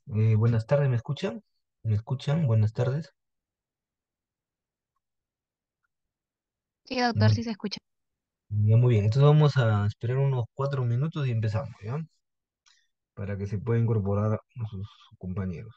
Buenas tardes, ¿me escuchan? ¿Me escuchan? Buenas tardes. Sí, doctor, Muy, sí se escucha. ya, muy bien, entonces vamos a esperar unos 4 minutos y empezamos, ¿ya? Para que se pueda incorporar a sus compañeros.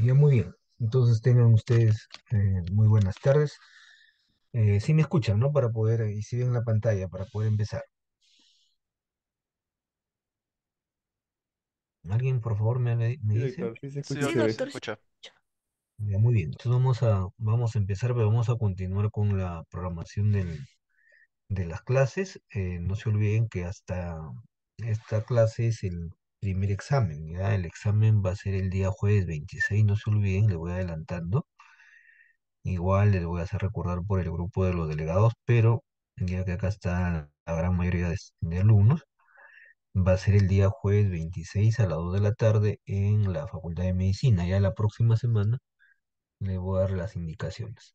Ya, muy bien. Entonces tengan ustedes muy buenas tardes. Sí me escuchan, ¿no? Para poder, y si ven la pantalla, para poder empezar. ¿Alguien, por favor, me Sí, dice? doctor, sí se Sí, escucha y Sí, se doctor, ve. sí se doctor, sí. escucha. Ya, muy bien. Entonces vamos a empezar, pero vamos a continuar con la programación de las clases. No se olviden que hasta esta clase es el primer examen, ¿ya? El examen va a ser el día jueves 26, no se olviden, les voy adelantando. Igual les voy a hacer recordar por el grupo de los delegados, pero ya que acá está la gran mayoría de alumnos, va a ser el día jueves 26 a las 2 de la tarde en la Facultad de Medicina. Ya la próxima semana les voy a dar las indicaciones.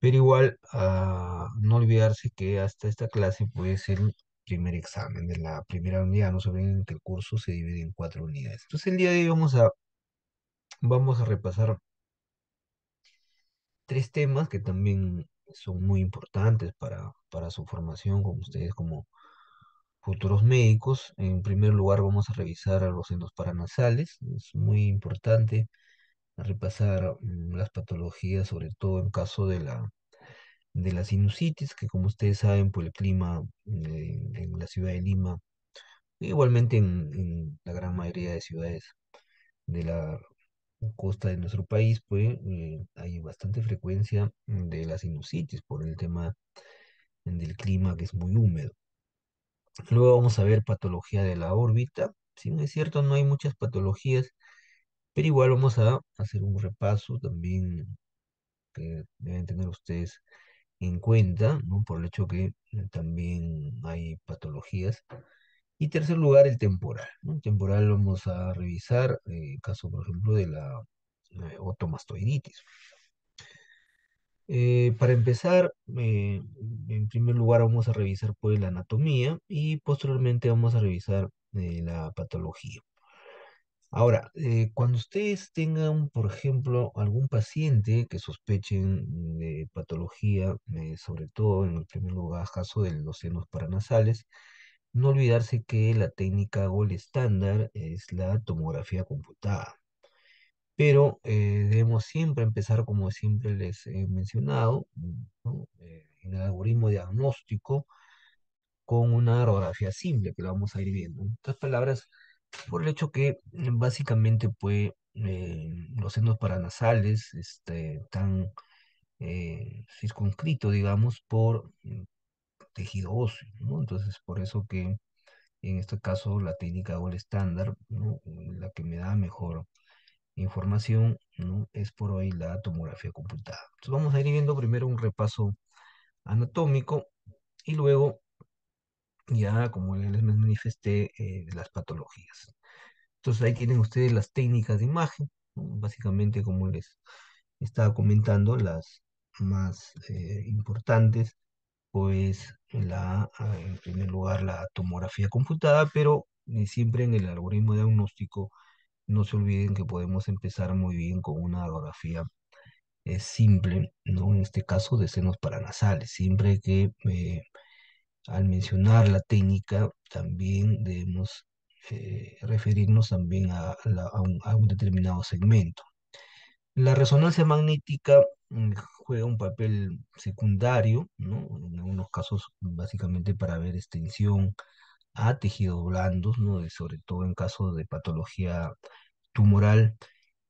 Pero igual, no olvidarse que hasta esta clase puede ser el primer examen de la primera unidad. No se olviden que el curso se divide en 4 unidades. Entonces, el día de hoy vamos a repasar 3 temas que también son muy importantes para su formación como ustedes como futuros médicos. En primer lugar, vamos a revisar a los senos paranasales. Es muy importante repasar las patologías, sobre todo en caso de la sinusitis, que como ustedes saben, por el clima en la ciudad de Lima, igualmente en la gran mayoría de ciudades de la costa de nuestro país, pues hay bastante frecuencia de la sinusitis por el tema del clima que es muy húmedo. Luego vamos a ver patología de la órbita. Si bien es cierto, no hay muchas patologías, pero igual vamos a hacer un repaso también que deben tener ustedes en cuenta, ¿no? Por el hecho que también hay patologías. Y tercer lugar, el temporal, ¿no? El temporal vamos a revisar caso, por ejemplo, de la otomastoiditis. Para empezar, en primer lugar vamos a revisar pues la anatomía y posteriormente vamos a revisar la patología. Ahora, cuando ustedes tengan, por ejemplo, algún paciente que sospechen de patología, sobre todo en el primer lugar, caso de los senos paranasales, no olvidarse que la técnica gold estándar es la tomografía computada. Pero debemos siempre empezar, como siempre les he mencionado, ¿no? En el algoritmo diagnóstico con una radiografía simple, que lo vamos a ir viendo. En otras palabras, por el hecho que básicamente pues, los senos paranasales están circunscritos, digamos, por tejido óseo, ¿no? Entonces, por eso que en este caso la técnica gold estándar, ¿no? La que me da mejor información, ¿no? Es por hoy la tomografía computada. Entonces, vamos a ir viendo primero un repaso anatómico y luego ya, como les manifesté, de las patologías. Entonces ahí tienen ustedes las técnicas de imagen, ¿no? Básicamente, como les estaba comentando, las más importantes, pues en primer lugar la tomografía computada, pero siempre en el algoritmo diagnóstico no se olviden que podemos empezar muy bien con una radiografía simple, ¿no? En este caso de senos paranasales. Siempre que al mencionar la técnica, también debemos referirnos también a un determinado segmento. La resonancia magnética juega un papel secundario, ¿no? En algunos casos, básicamente para ver extensión a tejidos blandos, ¿no? Sobre todo en caso de patología tumoral.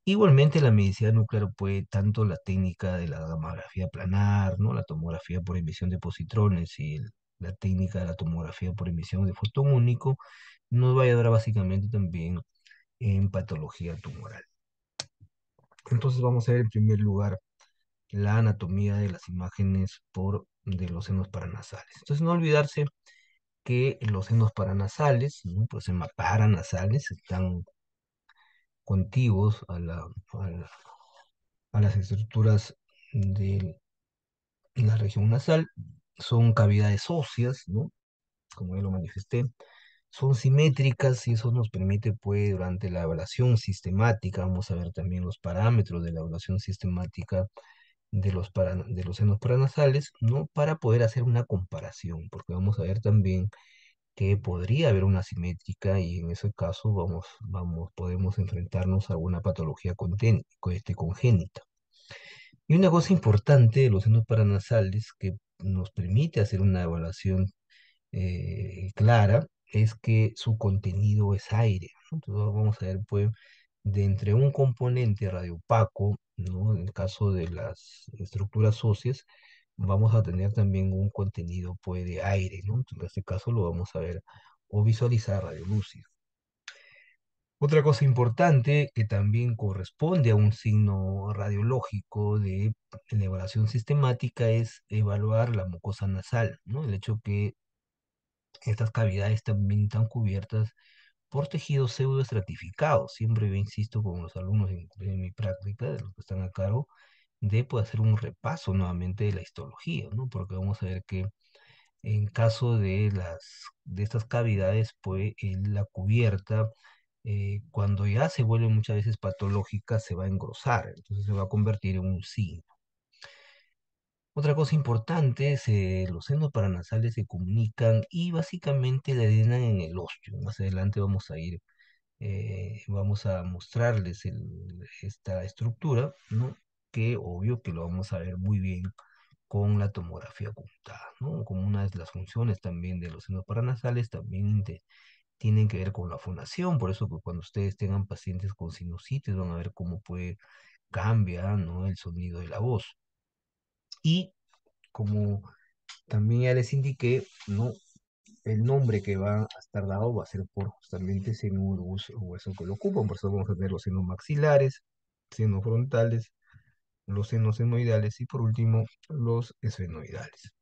Igualmente, la medicina nuclear puede tanto la técnica de la gammagrafía planar, ¿no? La tomografía por emisión de positrones y la técnica de la tomografía por emisión de fotón único, nos va a ayudar básicamente también en patología tumoral. Entonces vamos a ver en primer lugar la anatomía de las imágenes de los senos paranasales. Entonces no olvidarse que los senos paranasales, ¿no? Pues paranasales están contiguos a las estructuras de la región nasal, son cavidades óseas, ¿no? Como ya lo manifesté, son simétricas y eso nos permite, pues, durante la evaluación sistemática, vamos a ver también los parámetros de la evaluación sistemática de los senos paranasales, ¿no? Para poder hacer una comparación, porque vamos a ver también que podría haber una simétrica y en ese caso podemos enfrentarnos a una patología congénita. Y una cosa importante de los senos paranasales que nos permite hacer una evaluación clara es que su contenido es aire, ¿no? Entonces vamos a ver, pues, de entre un componente radiopaco, ¿no? En el caso de las estructuras óseas, vamos a tener también un contenido, pues, de aire, ¿no? Entonces, en este caso lo vamos a ver o visualizar radiolúcido. Otra cosa importante que también corresponde a un signo radiológico de elevación sistemática es evaluar la mucosa nasal, ¿no? El hecho que estas cavidades también están cubiertas por tejidos pseudoestratificados. Siempre yo insisto con los alumnos en mi práctica, de los que están a cargo, de pues, hacer un repaso nuevamente de la histología, ¿no? Porque vamos a ver que en caso de de estas cavidades, pues la cubierta, cuando ya se vuelve muchas veces patológica, se va a engrosar, entonces se va a convertir en un signo. Otra cosa importante es los senos paranasales se comunican y básicamente le drenan en el óseo. Más adelante vamos a mostrarles esta estructura, ¿no? Que obvio que lo vamos a ver muy bien con la tomografía computada, ¿no? Como una de las funciones también de los senos paranasales también tienen que ver con la fonación, por eso que cuando ustedes tengan pacientes con sinusitis van a ver cómo puede cambiar, ¿no? El sonido de la voz. Y como también ya les indiqué, ¿no? El nombre que va a estar dado va a ser por justamente según el hueso que lo ocupan, por eso vamos a tener los senos maxilares, senos frontales, los senos senoidales y por último los esfenoidales.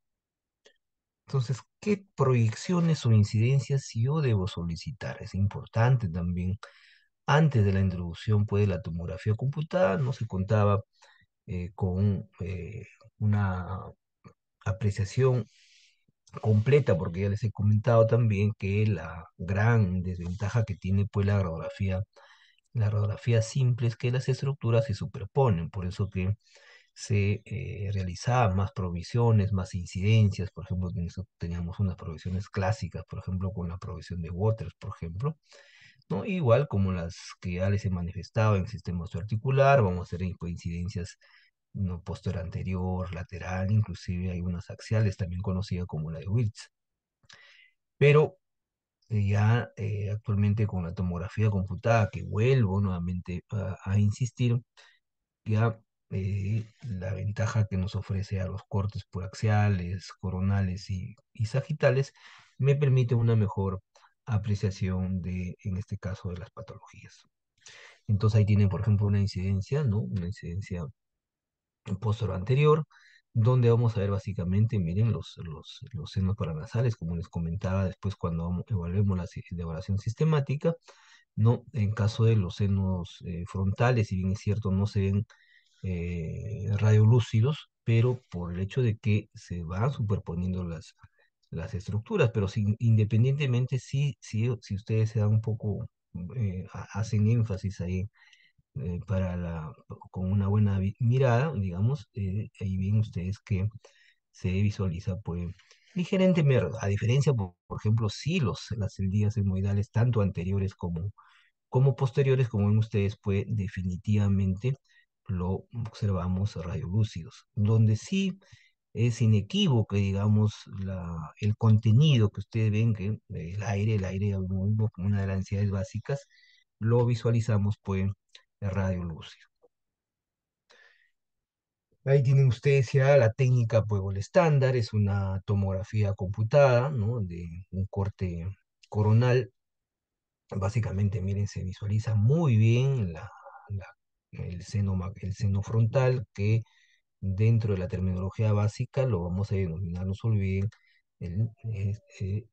Entonces, ¿qué proyecciones o incidencias yo debo solicitar? Es importante también. Antes de la introducción pues, de la tomografía computada, no se contaba con una apreciación completa, porque ya les he comentado también que la gran desventaja que tiene pues la radiografía simple es que las estructuras se superponen, por eso que se realizaban más provisiones, más incidencias, por ejemplo, nosotros teníamos unas provisiones clásicas, por ejemplo, con la provisión de Waters, por ejemplo, ¿no? Igual como las que ya les he manifestado en el sistema osteoarticular, vamos a hacer coincidencias no posterior anterior, lateral, inclusive hay unas axiales también conocidas como la de Wilks. Pero ya actualmente con la tomografía computada, que vuelvo nuevamente a insistir, ya la ventaja que nos ofrece a los cortes por axiales, coronales y sagitales me permite una mejor apreciación en este caso, de las patologías. Entonces ahí tienen, por ejemplo, una incidencia, ¿no? Una incidencia posterior anterior, donde vamos a ver básicamente, miren, los senos paranasales, como les comentaba después cuando evaluemos la evaluación sistemática, ¿no? En caso de los senos frontales, si bien es cierto, no se ven radiolúcidos, pero por el hecho de que se van superponiendo las estructuras, pero independientemente, si ustedes se dan un poco, hacen énfasis ahí con una buena mirada, digamos, ahí ven ustedes que se visualiza, pues, ligeramente, a diferencia, por ejemplo, si las celdillas etmoidales, tanto anteriores como posteriores, como ven ustedes, pues, definitivamente lo observamos radiolúcidos, donde sí es inequívoco, digamos, el contenido que ustedes ven, que el aire, como una de las necesidades básicas, lo visualizamos, pues, radiolúcido. Ahí tienen ustedes ya la técnica, pues, o el estándar, es una tomografía computada, ¿no? De un corte coronal. Básicamente, miren, se visualiza muy bien el seno frontal, que dentro de la terminología básica lo vamos a denominar, no se olviden,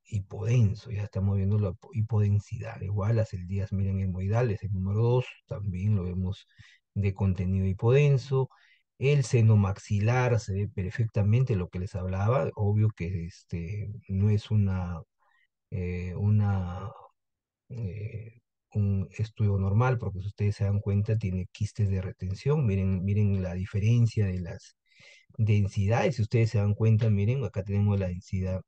hipodenso. Ya estamos viendo la hipodensidad. Igual las celdillas, miren, hemorroidales, el número 2 también lo vemos de contenido hipodenso. El seno maxilar se ve perfectamente lo que les hablaba. Obvio que no es una eh, un estudio normal, porque si ustedes se dan cuenta, tiene quistes de retención. Miren la diferencia de las densidades. Si ustedes se dan cuenta, miren, acá tenemos la densidad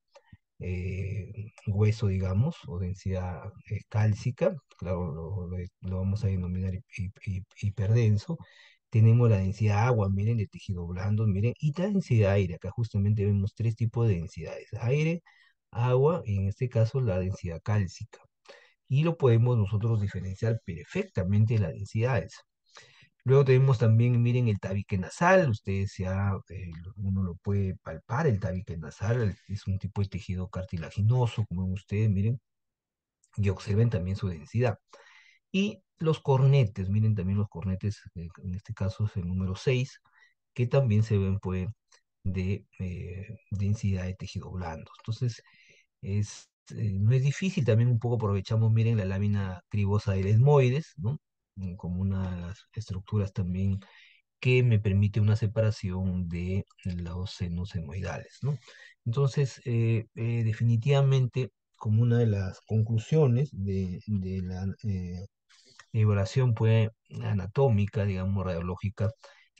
hueso, digamos, o densidad cálcica. Claro, lo vamos a denominar hiperdenso. Tenemos la densidad agua, miren, de tejido blando, miren, y la densidad aire. Acá justamente vemos tres tipos de densidades: aire, agua y en este caso la densidad cálcica, y lo podemos nosotros diferenciar perfectamente de las densidades. Luego tenemos también, miren, el tabique nasal. Ustedes ya, uno lo puede palpar, el tabique nasal es un tipo de tejido cartilaginoso, como ven ustedes, miren, y observen también su densidad. Y los cornetes, miren también los cornetes, en este caso es el número 6, que también se ven, pues, de densidad de tejido blando. Entonces, no es difícil, también un poco aprovechamos, miren, la lámina cribosa del esmoides, ¿no? Como una de las estructuras también que me permite una separación de los senos senoidales, ¿no? Entonces, definitivamente, como una de las conclusiones de la evaluación pues, anatómica, digamos, radiológica,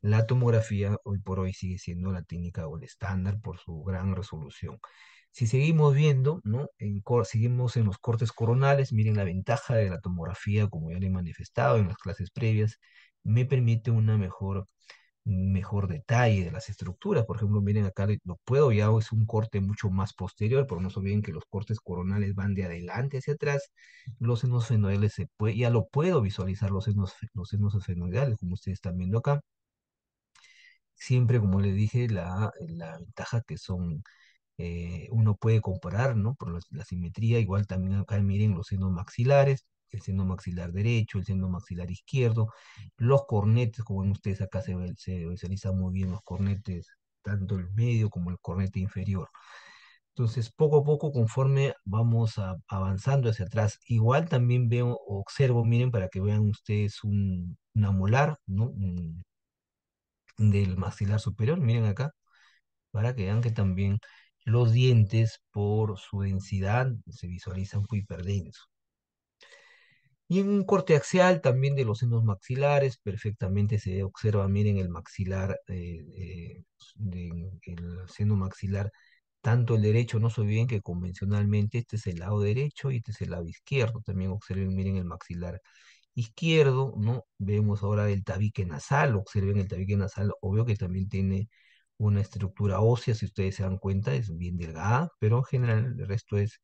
la tomografía hoy por hoy sigue siendo la técnica o el estándar por su gran resolución. Si seguimos viendo, ¿no? Seguimos en los cortes coronales, miren la ventaja de la tomografía, como ya le he manifestado en las clases previas, me permite una mejor detalle de las estructuras. Por ejemplo, miren acá, lo puedo ya, es un corte mucho más posterior, pero no se olviden que los cortes coronales van de adelante hacia atrás. Los senos fenoidales ya lo puedo visualizar, los senos fenoidales, como ustedes están viendo acá. Siempre, como les dije, la ventaja que son uno puede comparar, ¿no? Por la simetría, igual también acá miren los senos maxilares, el seno maxilar derecho, el seno maxilar izquierdo, los cornetes, como ven ustedes acá se visualizan muy bien los cornetes, tanto el medio como el cornete inferior. Entonces, poco a poco, conforme vamos avanzando hacia atrás, igual también veo, observo, miren, para que vean ustedes una molar, ¿no? Del maxilar superior, miren acá para que vean que también los dientes, por su densidad, se visualizan muy hiperdensos. Y en un corte axial también de los senos maxilares, perfectamente se observa, miren el maxilar, el seno maxilar, tanto el derecho, no se olviden que convencionalmente este es el lado derecho y este es el lado izquierdo. También observen, miren el maxilar izquierdo, ¿no? Vemos ahora el tabique nasal, observen el tabique nasal, obvio que también tiene una estructura ósea, si ustedes se dan cuenta, es bien delgada, pero en general el resto es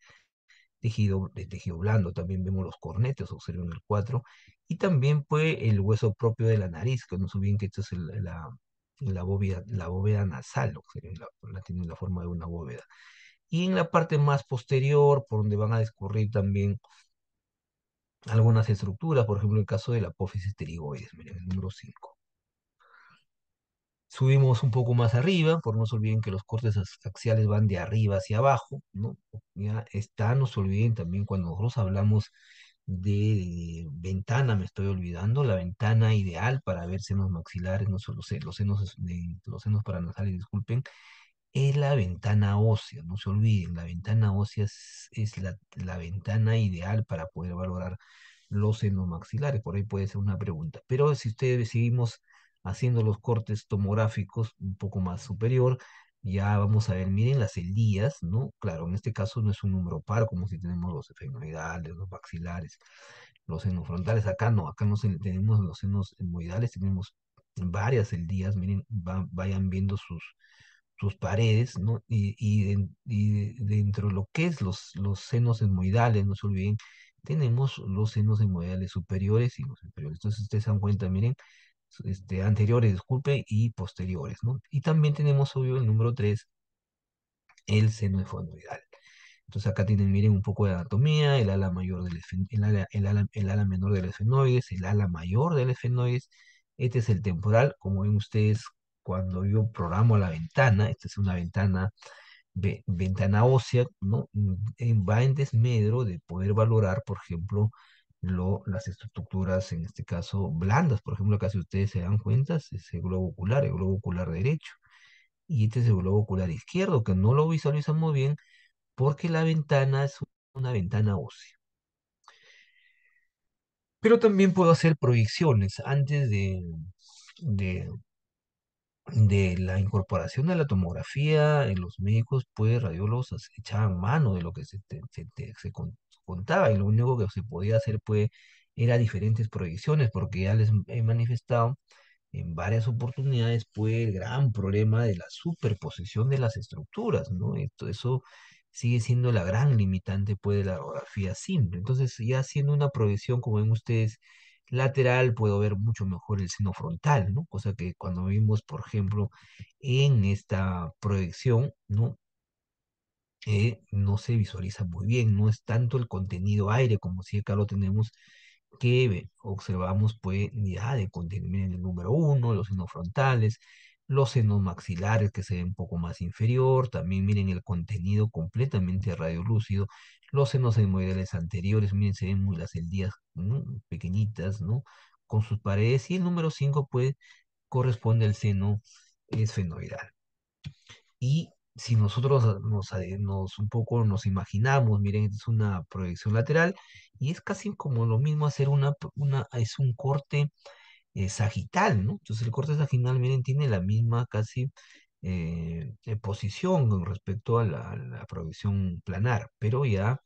de tejido blando. También vemos los cornetes, observen el 4 y también pues el hueso propio de la nariz, que no se olviden que esto es la bóveda nasal, observen, tiene la forma de una bóveda. Y en la parte más posterior, por donde van a discurrir también algunas estructuras, por ejemplo, el caso de la apófisis pterigoides, miren, el número 5. Subimos un poco más arriba, por no se olviden que los cortes axiales van de arriba hacia abajo, ¿no? Ya está, no se olviden también cuando nosotros hablamos de ventana, me estoy olvidando, la ventana ideal para ver senos maxilares, no solo los senos paranasales, disculpen, es la ventana ósea, no se olviden, la ventana ósea es la ventana ideal para poder valorar los senos maxilares, por ahí puede ser una pregunta. Pero si ustedes seguimos haciendo los cortes tomográficos un poco más superior, ya vamos a ver, miren las celdías, ¿no? Claro, en este caso no es un número par, como si tenemos los efeminoidales, los maxilares, los senos frontales. Acá no, acá no tenemos los senos etmoidales, tenemos varias celdías, miren, vayan viendo sus paredes, ¿no? Dentro de lo que es los senos etmoidales, no se olviden, tenemos los senos etmoidales superiores y los inferiores. Entonces ustedes se dan cuenta, miren, anteriores, disculpe, y posteriores, ¿no? Y también tenemos, obvio, el número 3 el seno esfenoidal. Entonces acá tienen, miren, un poco de anatomía, el ala mayor el ala menor del esfenoides, el ala mayor del esfenoides. Este es el temporal, como ven ustedes cuando yo programo la ventana, esta es una ventana ósea, ¿no? Va en desmedro de poder valorar, por ejemplo, las estructuras, en este caso, blandas. Por ejemplo, acá si ustedes se dan cuenta, es el globo ocular derecho. Y este es el globo ocular izquierdo, que no lo visualizamos bien porque la ventana es una ventana ósea. Pero también puedo hacer proyecciones antes de, de la incorporación de la tomografía. En los médicos, pues, radiólogos echaban mano de lo que contaba y lo único que se podía hacer, pues, era diferentes proyecciones, porque ya les he manifestado en varias oportunidades, pues, el gran problema de la superposición de las estructuras, ¿no? Eso sigue siendo la gran limitante, pues, de la radiografía simple. Entonces, ya haciendo una proyección, como ven ustedes, lateral, puedo ver mucho mejor el seno frontal, ¿no? Cosa que cuando vimos, por ejemplo, en esta proyección, ¿no? No se visualiza muy bien, no es tanto el contenido aire como si acá lo tenemos, que observamos pues ya de contenido, miren el número 1, los senos frontales, los senos maxilares que se ven un poco más inferior, también miren el contenido completamente radiolúcido, los senos etmoidales anteriores, miren se ven muy las eldías, ¿no? Pequeñitas, ¿no? Con sus paredes, y el número 5 pues corresponde al seno esfenoidal. Y si nosotros un poco nos imaginamos, miren, esta es una proyección lateral y es casi como lo mismo hacer es un corte sagital, ¿no? Entonces el corte sagital, miren, tiene la misma casi posición con respecto a la proyección planar, pero ya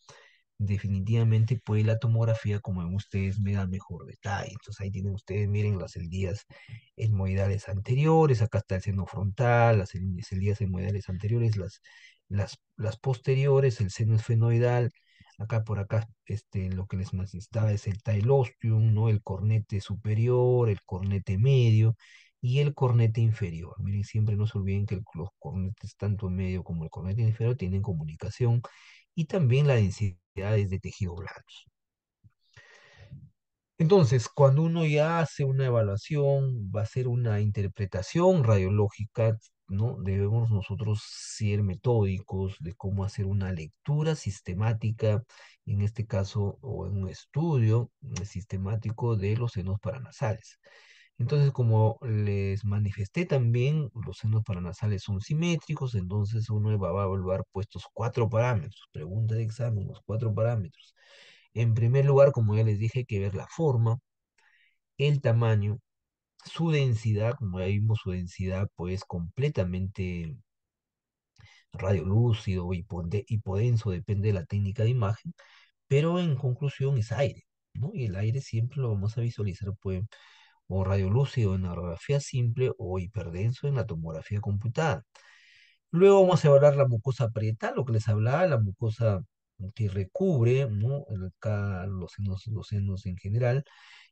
definitivamente pues la tomografía, como ven ustedes, me da mejor detalle. Entonces ahí tienen ustedes, miren las celdías etmoidales anteriores, acá está el seno frontal, las celdías etmoidales anteriores, las posteriores, el seno esfenoidal. Acá por acá, lo que les manifestaba es el tailostium, ¿no? El cornete superior, el cornete medio y el cornete inferior. Miren, siempre no se olviden que los cornetes, tanto medio como el cornete inferior, tienen comunicación y también la densidad de tejido blando. Entonces, cuando uno ya hace una evaluación, va a hacer una interpretación radiológica, ¿no? Debemos nosotros ser metódicos de cómo hacer una lectura sistemática, en este caso, o en un estudio sistemático de los senos paranasales. Entonces, como les manifesté también, los senos paranasales son simétricos, entonces uno va a evaluar puestos cuatro parámetros. Pregunta de examen, los cuatro parámetros. En primer lugar, como ya les dije, hay que ver la forma, el tamaño, su densidad, como ya vimos, su densidad pues completamente radiolúcido, hipodenso, depende de la técnica de imagen, pero en conclusión es aire, ¿no? Y el aire siempre lo vamos a visualizar pues o radiolúcido en la radiografía simple o hiperdenso en la tomografía computada. Luego vamos a evaluar la mucosa parietal, lo que les hablaba, la mucosa que recubre, ¿no? Acá los senos en general.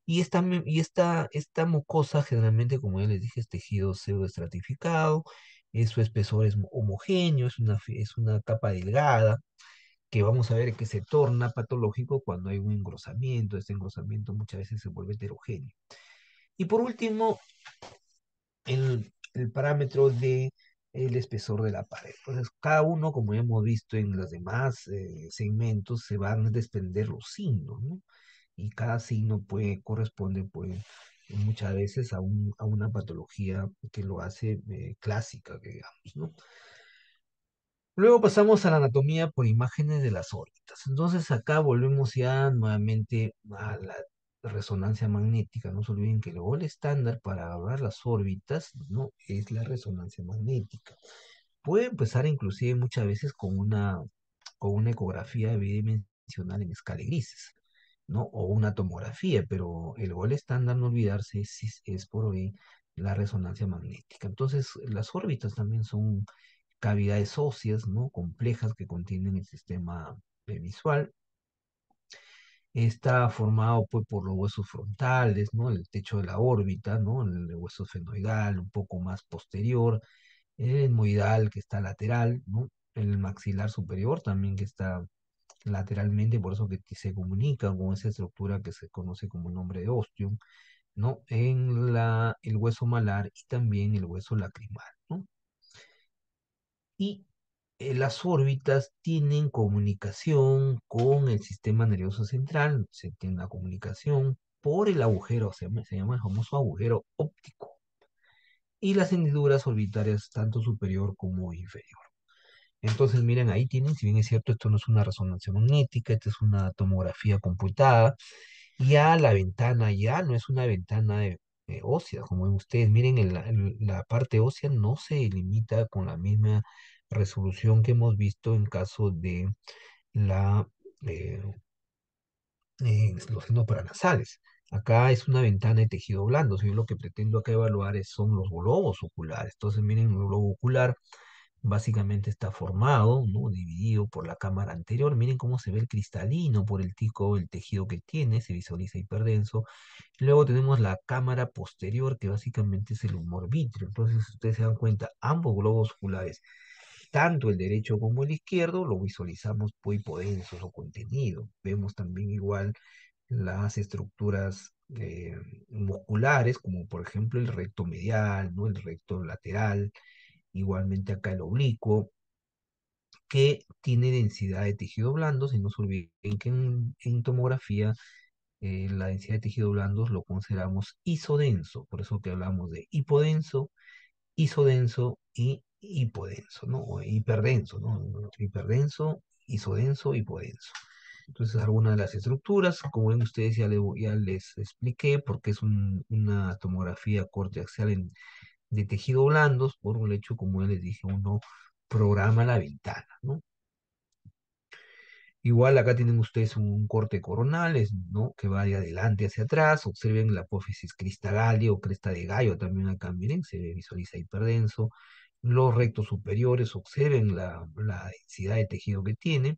Esta mucosa generalmente, como ya les dije, es tejido pseudoestratificado, su espesor es homogéneo, es una capa delgada, que vamos a ver que se torna patológico cuando hay un engrosamiento. Este engrosamiento muchas veces se vuelve heterogéneo. Y por último, el parámetro de el espesor de la pared. Entonces, cada uno, como ya hemos visto en los demás segmentos, se van a desprender los signos, ¿no? Y cada signo corresponde muchas veces a una patología que lo hace clásica, que digamos, ¿no? Luego pasamos a la anatomía por imágenes de las órbitas. Entonces acá volvemos ya nuevamente a la resonancia magnética. No se olviden que el gol estándar para hablar las órbitas, ¿no? Es la resonancia magnética. Puede empezar inclusive muchas veces con una ecografía bidimensional en escala de grises, ¿no? O una tomografía, pero el gol estándar, no olvidarse, es por hoy la resonancia magnética. Entonces, las órbitas también son cavidades óseas, ¿no? Complejas que contienen el sistema visual. Está formado pues, por los huesos frontales, ¿no? El techo de la órbita, ¿no? El hueso esfenoidal, un poco más posterior, el etmoidal que está lateral, ¿no? El maxilar superior también que está lateralmente, por eso que se comunica con esa estructura que se conoce como el nombre de ostium, ¿no? El hueso malar y también el hueso lacrimal, ¿no? Y las órbitas tienen comunicación con el sistema nervioso central, se tiene una comunicación por el agujero, se llama el famoso agujero óptico, y las hendiduras orbitarias tanto superior como inferior. Entonces, miren, ahí tienen, si bien es cierto, esto no es una resonancia magnética, esta es una tomografía computada, ya la ventana ya no es una ventana ósea, como ven ustedes. Miren, la parte ósea no se limita con la misma resolución que hemos visto en caso de la, eh, los senos paranasales. Acá es una ventana de tejido blando. Si yo lo que pretendo acá evaluar son los globos oculares. Entonces, miren, el globo ocular básicamente está formado, ¿no? Dividido por la cámara anterior. Miren cómo se ve el cristalino por el tico, el tejido que tiene, se visualiza hiperdenso. Luego tenemos la cámara posterior, que básicamente es el humor vítreo. Entonces, si ustedes se dan cuenta, ambos globos oculares, tanto el derecho como el izquierdo, lo visualizamos pues hipodensos o contenido. Vemos también igual las estructuras musculares, como por ejemplo el recto medial, ¿no? El recto lateral, igualmente acá el oblicuo, que tiene densidad de tejido blando. Si no se olviden que en tomografía la densidad de tejido blando lo consideramos isodenso, por eso que hablamos de hipodenso, isodenso y hipodenso, ¿no? O hiperdenso, ¿no? Hiperdenso, isodenso, hipodenso. Entonces, algunas de las estructuras, como ven ustedes, ya les expliqué, porque es una tomografía corte axial de tejido blandos, por un hecho, como ya les dije, uno programa la ventana, ¿no? Igual acá tienen ustedes un corte coronal, ¿no? Que va de adelante hacia atrás. Observen la apófisis cristagalli o cresta de gallo también acá, miren, se visualiza hiperdenso. Los rectos superiores, observen la densidad de tejido que tiene,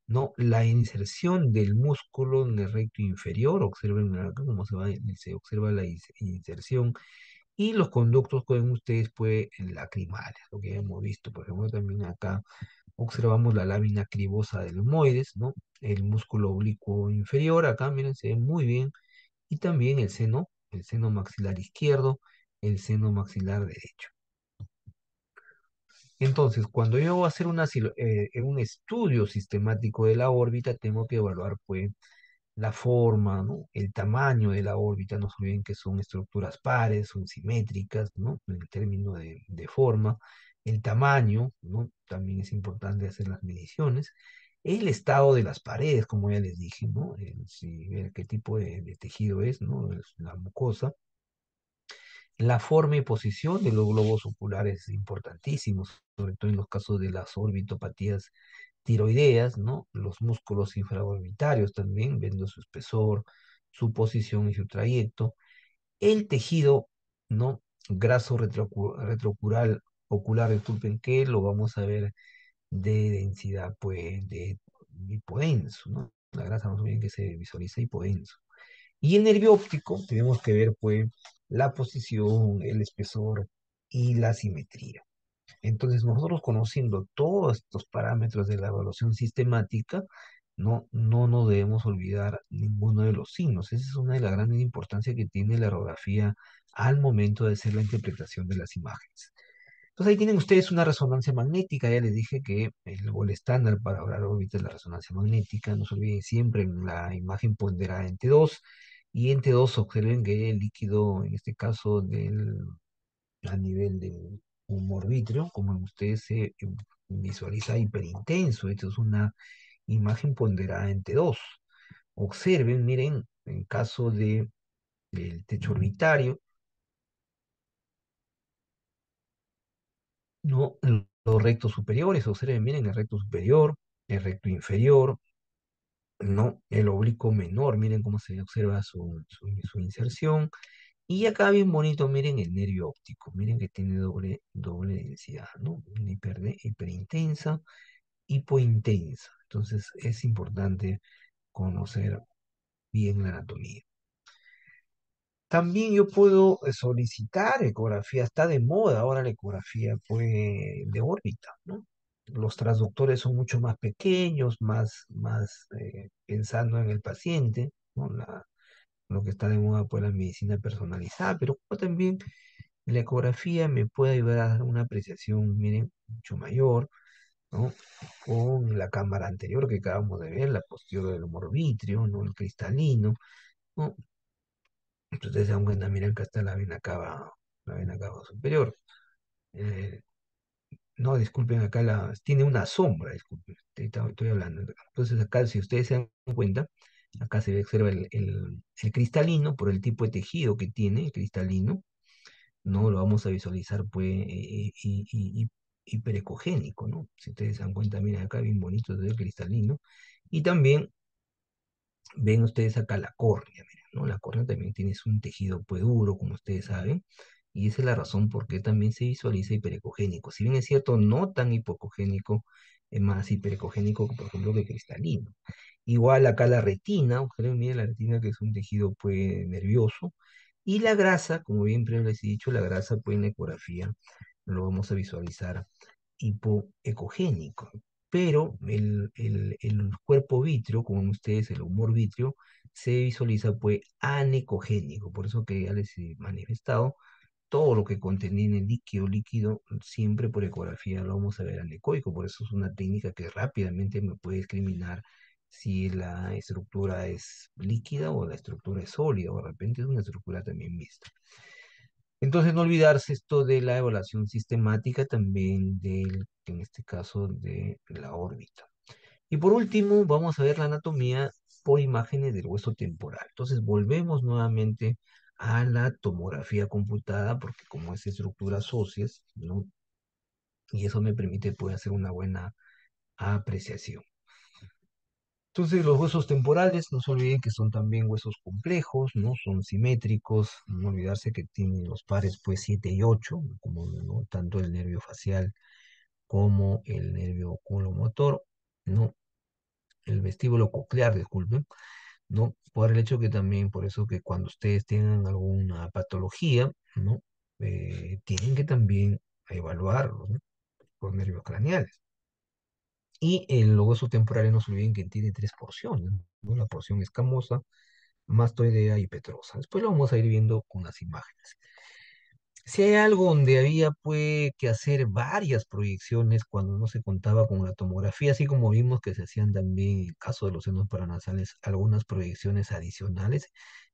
¿no? La inserción del músculo en el recto inferior, observen acá cómo se observa la inserción. Y los conductos pueden ustedes, pues, lacrimales, lo que hemos visto, por ejemplo, también acá observamos la lámina cribosa del humoides, ¿no? El músculo oblicuo inferior, acá miren, se ve muy bien. Y también el seno maxilar izquierdo, el seno maxilar derecho. Entonces, cuando yo voy a hacer un estudio sistemático de la órbita, tengo que evaluar, pues, la forma, ¿no? El tamaño de la órbita, no se olviden que son estructuras pares, son simétricas, ¿no? En el término de forma, el tamaño, ¿no? También es importante hacer las mediciones. El estado de las paredes, como ya les dije, ¿no? Ver qué tipo de tejido es, ¿no? Es la mucosa. La forma y posición de los globos oculares es importantísimo, sobre todo en los casos de las orbitopatías tiroideas, ¿no? Los músculos infraorbitarios también, viendo su espesor, su posición y su trayecto. El tejido, ¿no? Graso retroocular, ocular, disculpen, que lo vamos a ver de densidad, pues, de hipodenso, ¿no? La grasa más bien que se visualiza hipodenso. Y el nervio óptico, tenemos que ver, pues, la posición, el espesor y la simetría. Entonces, nosotros conociendo todos estos parámetros de la evaluación sistemática, no nos debemos olvidar ninguno de los signos. Esa es una de las grandes importancias que tiene la radiografía al momento de hacer la interpretación de las imágenes. Entonces, ahí tienen ustedes una resonancia magnética. Ya les dije que el estándar para hablar órbita es la resonancia magnética. No se olviden siempre en la imagen ponderada en T2. Y en T2 observen que el líquido, en este caso a nivel del humor vítreo, como ustedes se visualiza hiperintenso. Esto es una imagen ponderada en T2. Observen, miren, en caso del techo orbitario, ¿no? Los rectos superiores, observen, miren, el recto superior, el recto inferior, ¿no? El oblicuo menor, miren cómo se observa su inserción. Y acá bien bonito, miren el nervio óptico, miren que tiene doble densidad, ¿no? Una hiperintensa, hipointensa. Entonces es importante conocer bien la anatomía. También yo puedo solicitar ecografía, está de moda ahora la ecografía pues, de órbita, ¿no? Los transductores son mucho más pequeños, más pensando en el paciente, ¿no? Lo que está de moda pues la medicina personalizada, pero también la ecografía me puede ayudar a dar una apreciación, miren, mucho mayor, ¿no? Con la cámara anterior que acabamos de ver, la posterior del humor vítreo, ¿no? El cristalino, ¿no? Ustedes se dan cuenta, miren que está la vena cava superior. Eh, no, disculpen, acá tiene una sombra, disculpen, estoy hablando. Entonces acá, si ustedes se dan cuenta, acá se observa el cristalino por el tipo de tejido que tiene, el cristalino, no lo vamos a visualizar, pues, hiperecogénico, ¿no? Si ustedes se dan cuenta, miren acá, bien bonito el cristalino. Y también ven ustedes acá la córnea, miren, ¿no? La córnea también tiene un tejido pues duro, como ustedes saben, y esa es la razón por qué también se visualiza hiperecogénico. Si bien es cierto, no tan hipocogénico, es más hiperecogénico, por ejemplo, que cristalino. Igual acá la retina, ustedes miren la retina que es un tejido pues nervioso, y la grasa, como bien primero les he dicho, la grasa pues en la ecografía lo vamos a visualizar hipoecogénico, pero el cuerpo vítreo, como ustedes, el humor vítreo, se visualiza pues anecogénico, por eso que ya les he manifestado, todo lo que contiene líquido, siempre por ecografía lo vamos a ver anecoico, por eso es una técnica que rápidamente me puede discriminar si la estructura es líquida o la estructura es sólida, o de repente es una estructura también mixta. Entonces, no olvidarse esto de la evaluación sistemática también en este caso, de la órbita. Y por último, vamos a ver la anatomía por imágenes del hueso temporal. Entonces, volvemos nuevamente a la tomografía computada, porque como es estructuras óseas, ¿no? Y eso me permite poder hacer una buena apreciación. Entonces, los huesos temporales, no se olviden que son también huesos complejos, ¿no? Son simétricos, no olvidarse que tienen los pares, pues, 7 y 8, como, ¿no? Tanto el nervio facial como el nervio oculomotor, ¿no? El vestíbulo coclear, disculpen, ¿no? Por el hecho que también, por eso que cuando ustedes tengan alguna patología, ¿no? Tienen que también evaluar, ¿no? Los nervios craneales. Y en los huesos temporales no se olviden que tiene tres porciones, ¿no? La porción escamosa, mastoidea y petrosa. Después lo vamos a ir viendo con las imágenes. Si hay algo donde había que hacer varias proyecciones cuando no se contaba con la tomografía, así como vimos que se hacían también en el caso de los senos paranasales algunas proyecciones adicionales,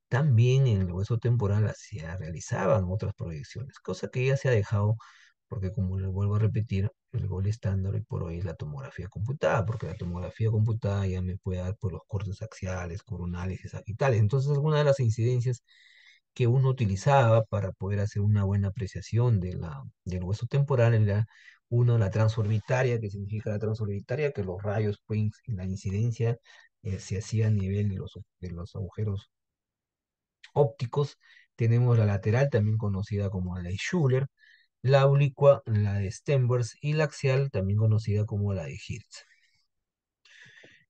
también en el hueso temporal se realizaban otras proyecciones, cosa que ya se ha dejado, porque como les vuelvo a repetir, el gol estándar hoy por hoy es la tomografía computada, porque la tomografía computada ya me puede dar por los cortes axiales, coronales y sagittales. Entonces, algunas de las incidencias que uno utilizaba para poder hacer una buena apreciación del hueso temporal era uno, la transorbitaria, que significa la transorbitaria, que los rayos, pues, la incidencia se hacía a nivel de los agujeros ópticos. Tenemos la lateral, también conocida como la de Schuller, la oblicua, la de Stenvers, y la axial, también conocida como la de Hirsch.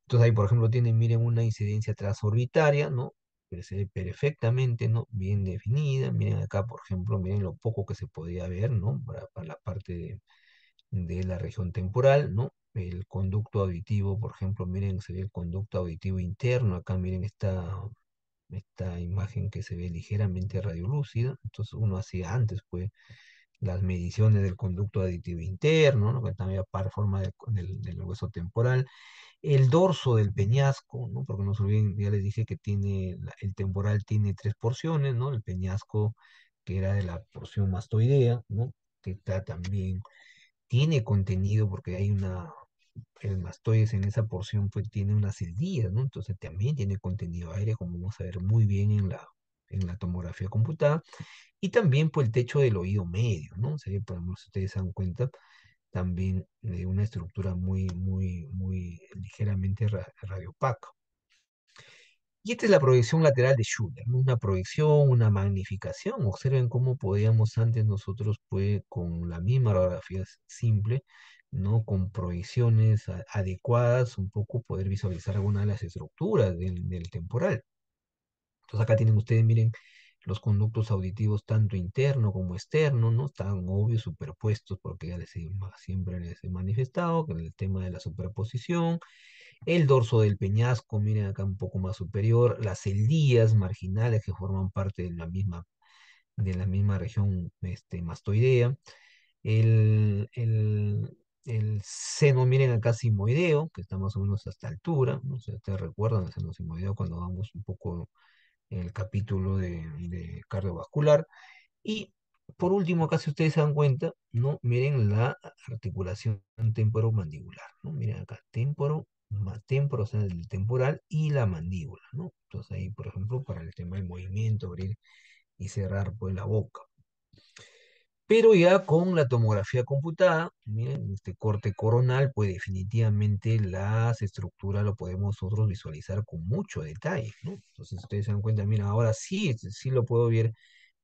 Entonces ahí, por ejemplo, tienen, miren, una incidencia transorbitaria, ¿no? Que se ve perfectamente, ¿no? Bien definida. Miren acá, por ejemplo, miren lo poco que se podía ver, ¿no? Para la parte de la región temporal, ¿no? El conducto auditivo, por ejemplo, miren, se ve el conducto auditivo interno. Acá miren esta imagen que se ve ligeramente radiolúcida. Entonces uno hacía antes, pues, las mediciones del conducto auditivo interno, ¿no? Que también para forma del hueso temporal. El dorso del peñasco, ¿no? Porque no se olviden, ya les dije que tiene, el temporal tiene tres porciones, ¿no? El peñasco, que era de la porción mastoidea, ¿no? Que está también, tiene contenido porque hay el mastoides en esa porción pues tiene unas celdillas, ¿no? Entonces también tiene contenido aire, como vamos a ver muy bien en la tomografía computada. Y también pues el techo del oído medio, ¿no? Sería, por ejemplo, si ustedes se dan cuenta, también de una estructura muy ligeramente radiopaca. Y esta es la proyección lateral de Schuller, ¿no? Una proyección, una magnificación. Observen cómo podíamos antes nosotros, pues, con la misma radiografía simple, ¿no? Con proyecciones adecuadas, un poco poder visualizar alguna de las estructuras del temporal. Entonces acá tienen ustedes, miren, los conductos auditivos tanto interno como externo, ¿no? Están obvios superpuestos porque ya siempre les he manifestado que el tema de la superposición, el dorso del peñasco, miren acá un poco más superior, las celdillas marginales que forman parte de la misma región mastoidea, el seno, miren acá simoideo, que está más o menos a esta altura, no sé si ustedes recuerdan el seno simoideo cuando vamos un poco el capítulo de cardiovascular. Y por último, acá si ustedes se dan cuenta, ¿no? Miren la articulación temporomandibular, ¿no? Miren acá, temporo, o sea, el temporal y la mandíbula, ¿no? Entonces ahí, por ejemplo, para el tema del movimiento, abrir y cerrar pues la boca. Pero ya con la tomografía computada, miren, este corte coronal, pues definitivamente las estructuras lo podemos nosotros visualizar con mucho detalle, ¿no? Entonces ustedes se dan cuenta, mira, ahora sí, sí lo puedo ver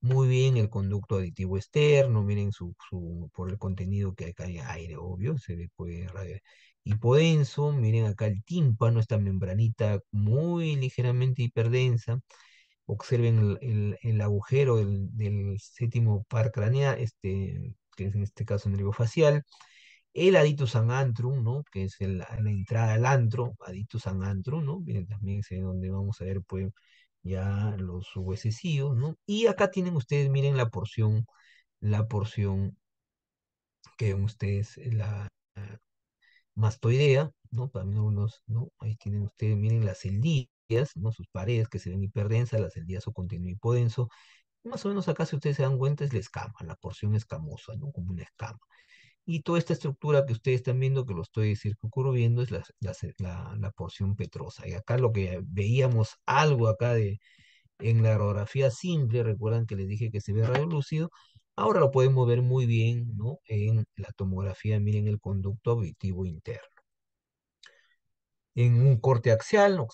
muy bien el conducto aditivo externo, miren por el contenido que acá hay aire, obvio, se ve pues hipodenso, miren acá el tímpano, esta membranita muy ligeramente hiperdensa. Observen el agujero del séptimo par craneal, que es en este caso el nervio facial. El adictus an antrum, ¿no? Que es la entrada al antro, adictus an antrum, ¿no? Miren, también es donde vamos a ver, pues, ya los huesecillos, ¿no? Y acá tienen ustedes, miren la porción que ven ustedes, mastoidea, ¿no? También algunos, ¿no? Ahí tienen ustedes, miren las celdillas, ¿no? Sus paredes que se ven hiperdensas, las celdillas su contenido hipodenso. Más o menos acá, si ustedes se dan cuenta, es la escama, la porción escamosa, ¿no? Como una escama. Y toda esta estructura que ustedes están viendo, que lo estoy circunviendo, es la porción petrosa. Y acá lo que veíamos algo acá en la radiografía simple, recuerdan que les dije que se ve radiolúcido, ahora lo podemos ver muy bien, ¿no? En la tomografía, miren el conducto auditivo interno. En un corte axial, ¿no?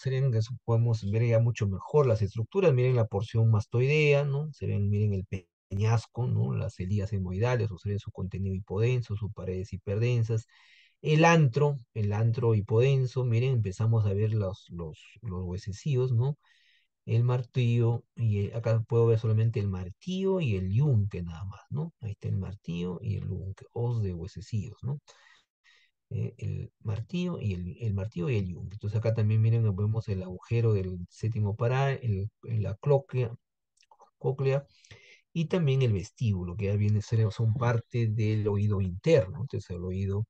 Podemos ver ya mucho mejor las estructuras, miren la porción mastoidea, ¿no? Se ven, miren el peñasco, ¿no? Las celías hemoidales, observen su contenido hipodenso, sus paredes hiperdensas. El antro hipodenso, miren, empezamos a ver los huesecillos, ¿no? El martillo, acá puedo ver solamente el martillo y el yunque nada más, ¿no? Ahí está el martillo y el yunque, os de huesecillos, ¿no? El martillo y el martillo y el yunque. Entonces acá también miren, vemos el agujero del séptimo pará, en la cóclea y también el vestíbulo, que ya viene a ser, son parte del oído interno. Entonces el oído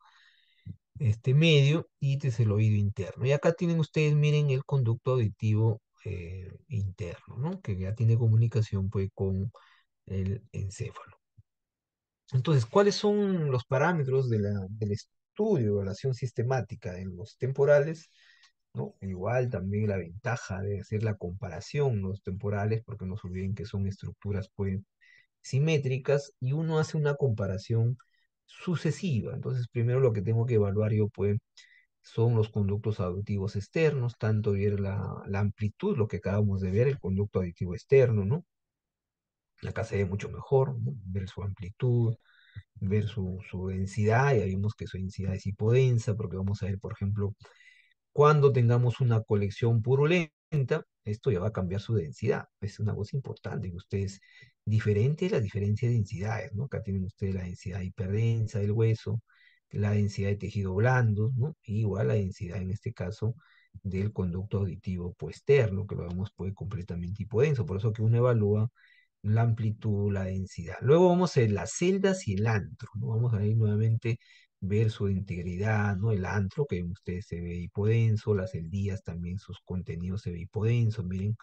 medio y este es el oído interno. Y acá tienen ustedes, miren, el conducto auditivo interno, ¿no? Que ya tiene comunicación pues con el encéfalo. Entonces, ¿cuáles son los parámetros del estudio, evaluación sistemática en los temporales? ¿No? Igual también la ventaja de hacer la comparación los temporales, porque no se olviden que son estructuras pues simétricas y uno hace una comparación sucesiva. Entonces, primero lo que tengo que evaluar yo pues son los conductos auditivos externos, tanto ver la amplitud, lo que acabamos de ver, el conducto auditivo externo, ¿no? Acá se ve mucho mejor, ¿no? Ver su amplitud, ver su densidad, ya vimos que su densidad es hipodensa, porque vamos a ver, por ejemplo, cuando tengamos una colección purulenta, esto ya va a cambiar su densidad. Es una cosa importante que ustedes diferente las diferencias de densidades, ¿no? Acá tienen ustedes la densidad hiperdensa del hueso, la densidad de tejido blando, ¿no? Y igual la densidad en este caso del conducto auditivo pues, externo, que lo vemos pues completamente hipodenso. Por eso que uno evalúa la amplitud, la densidad. Luego vamos a ver las celdas y el antro, ¿no? Vamos a ir nuevamente ver su integridad, ¿no? El antro, que ustedes se ve hipodenso, las celdillas también, sus contenidos se ve hipodenso, miren,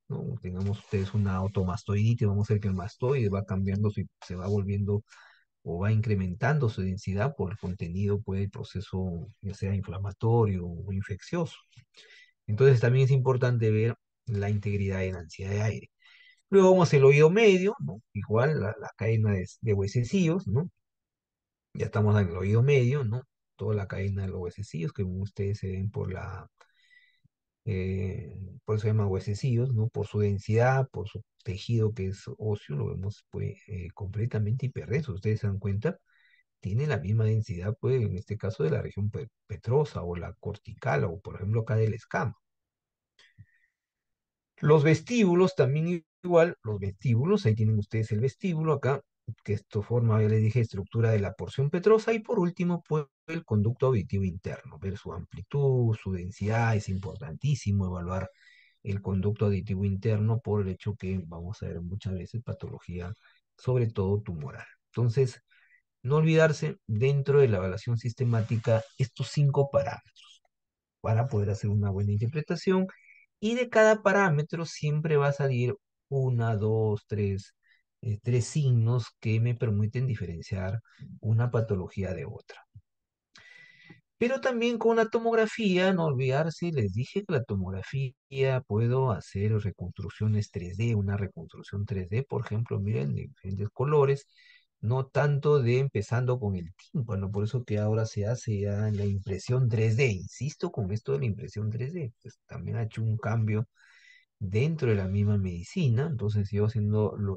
¿no? Tengamos ustedes una automastoiditis, vamos a ver que el mastoide va cambiando, se va volviendo o va incrementando su densidad por el contenido, puede el proceso ya sea inflamatorio o infeccioso. Entonces también es importante ver la integridad de la ansiedad de aire. Luego vamos al oído medio, ¿no? Igual la cadena de huesecillos, ¿no? Ya estamos en el oído medio, ¿no? Toda la cadena de los huesecillos, que ustedes se ven por eso se llaman huesecillos, ¿no? Por su densidad, por su tejido que es óseo, lo vemos pues completamente hiperdenso. Ustedes se dan cuenta, tiene la misma densidad, pues en este caso de la región petrosa o la cortical, o por ejemplo acá del escama. Los vestíbulos también igual, los vestíbulos, ahí tienen ustedes el vestíbulo acá, que esto forma, ya les dije, estructura de la porción petrosa y por último, pues el conducto auditivo interno, ver su amplitud, su densidad, es importantísimo evaluar el conducto auditivo interno por el hecho que vamos a ver muchas veces patología, sobre todo tumoral. Entonces, no olvidarse dentro de la evaluación sistemática estos 5 parámetros para poder hacer una buena interpretación. Y de cada parámetro siempre va a salir una, dos, tres signos que me permiten diferenciar una patología de otra. Pero también con la tomografía, no olvidarse, les dije que la tomografía puedo hacer reconstrucciones 3D, una reconstrucción 3D, por ejemplo, miren, de diferentes colores, no tanto de empezando con el tímpano, por eso que ahora se hace ya la impresión 3D, insisto con esto de la impresión 3D, pues también ha hecho un cambio dentro de la misma medicina, entonces yo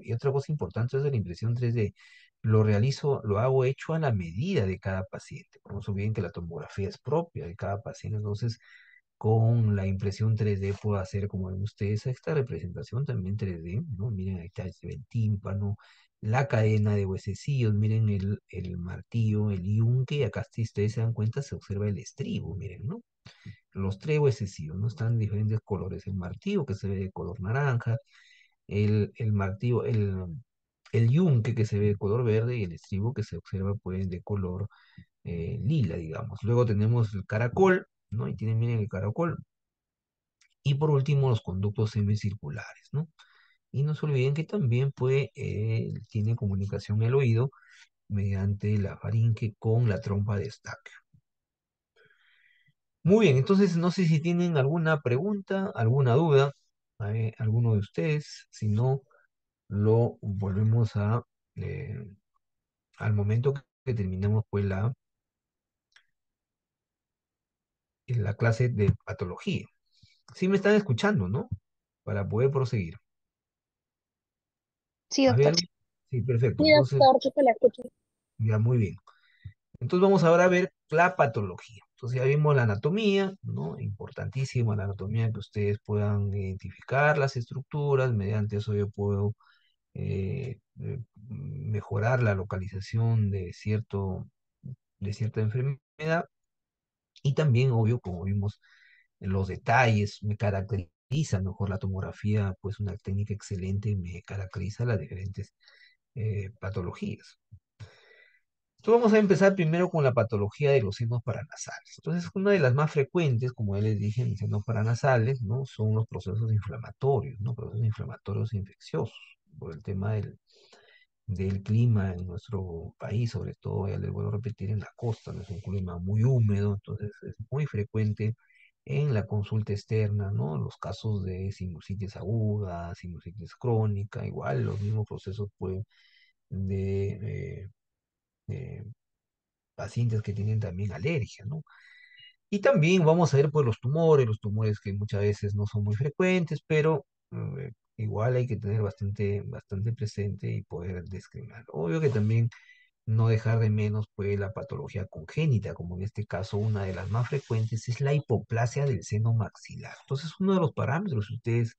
y otra cosa importante es de la impresión 3D, lo realizo, lo hago hecho a la medida de cada paciente. Conozco bien que la tomografía es propia de cada paciente, entonces con la impresión 3D puedo hacer, como ven ustedes, esta representación también 3D, ¿no? Miren, ahí está el tímpano, la cadena de huesecillos, miren el martillo, el yunque, y acá si ustedes se dan cuenta se observa el estribo, miren, ¿no? Los tres huesecillos, ¿no? Están en diferentes colores, el martillo que se ve de color naranja, el martillo, el yunque que se ve de color verde y el estribo que se observa pues de color lila, digamos. Luego tenemos el caracol, ¿no? Y tienen, miren, el caracol. Y por último, los conductos semicirculares, ¿no? Y no se olviden que también tiene comunicación el oído mediante la faringe con la trompa de Eustaquio. Muy bien, entonces no sé si tienen alguna pregunta, alguna duda, alguno de ustedes. Si no, lo volvemos eh, al momento que terminemos pues la clase de patología. Sí me están escuchando, ¿no? Para poder proseguir. Sí, ¿Había doctor. algo? Sí, perfecto. Sí, Entonces, doctor, yo se la escucho. ya muy bien. Entonces vamos ahora a ver la patología. Entonces ya vimos la anatomía, ¿no? Importantísima la anatomía, que ustedes puedan identificar las estructuras. Mediante eso yo puedo mejorar la localización de cierta enfermedad. Y también, obvio, como vimos, los detalles me caracteriza mejor la tomografía, pues una técnica excelente me caracteriza las diferentes patologías. Entonces vamos a empezar primero con la patología de los senos paranasales. Entonces, una de las más frecuentes, como ya les dije, en senos paranasales, ¿no? Son los procesos inflamatorios, ¿no? Procesos inflamatorios infecciosos, por el tema del clima en nuestro país, sobre todo, ya les vuelvo a repetir, en la costa, ¿no? Es un clima muy húmedo, entonces es muy frecuente en la consulta externa, ¿no? Los casos de sinusitis aguda, sinusitis crónica, igual los mismos procesos pueden de, de pacientes que tienen también alergia, ¿no? Y también vamos a ver pues los tumores que muchas veces no son muy frecuentes, pero igual hay que tener bastante presente y poder discriminar. Obvio que también no dejar de menos pues la patología congénita, como en este caso una de las más frecuentes es la hipoplasia del seno maxilar. Entonces uno de los parámetros, si ustedes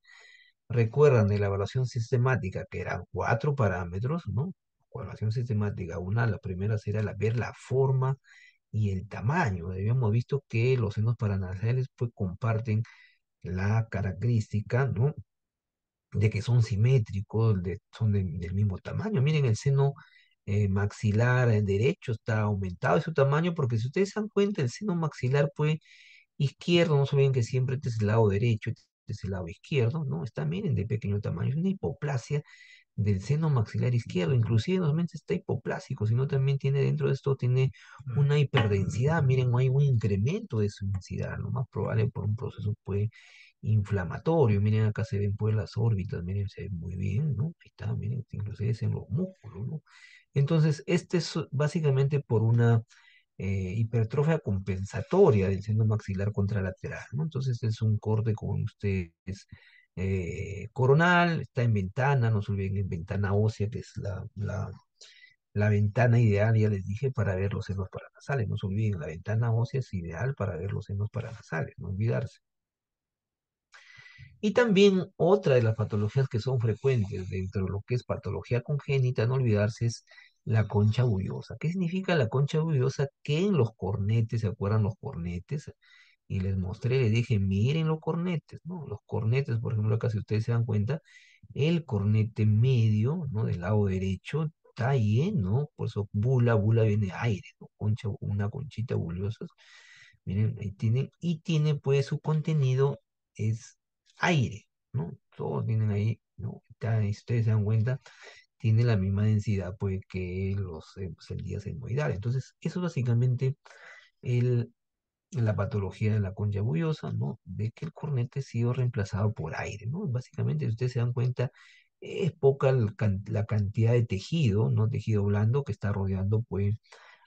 recuerdan de la evaluación sistemática, que eran 4 parámetros, ¿no? Evaluación sistemática, la primera era ver la forma y el tamaño. Habíamos visto que los senos paranasales pues comparten la característica, ¿no? De que son simétricos, del mismo tamaño. Miren, el seno maxilar derecho está aumentado de su tamaño, porque si ustedes se dan cuenta, el seno maxilar pues izquierdo, no se olviden que siempre este es el lado derecho, este es el lado izquierdo, ¿no? Está, miren, de pequeño tamaño. Es una hipoplasia del seno maxilar izquierdo. Inclusive no solamente está hipoplásico, sino también tiene dentro de esto, tiene una hiperdensidad. Miren, hay un incremento de su densidad, lo más probable por un proceso pues inflamatorio. Miren, acá se ven pues las órbitas, miren, se ven muy bien, ¿no? Ahí está, miren, inclusive es en los músculos, ¿no? Entonces, este es básicamente por una hipertrofia compensatoria del seno maxilar contralateral, ¿no? Entonces es un corte con ustedes coronal, está en ventana, no se olviden en ventana ósea, que es la ventana ideal, ya les dije, para ver los senos paranasales. No se olviden, la ventana ósea es ideal para ver los senos paranasales, no olvidarse. Y también otra de las patologías que son frecuentes dentro de lo que es patología congénita, no olvidarse, es la concha bullosa. ¿Qué significa la concha bullosa? Que en los cornetes, ¿se acuerdan los cornetes? Y les mostré, les dije, miren los cornetes, ¿no? Los cornetes, por ejemplo, acá si ustedes se dan cuenta, el cornete medio, ¿no? Del lado derecho está lleno, por eso bula viene de aire, ¿no? Una conchita bullosa. Miren, ahí tienen, y tiene pues su contenido es aire, ¿no? Todos tienen ahí, ¿no? Si ustedes se dan cuenta, tiene la misma densidad pues que pues, el día senoidal. Entonces, eso es básicamente el, la patología de la concha bullosa, ¿no? De que el cornete ha sido reemplazado por aire, ¿no? Básicamente, si ustedes se dan cuenta, es poca la cantidad de tejido, ¿no? Tejido blando que está rodeando pues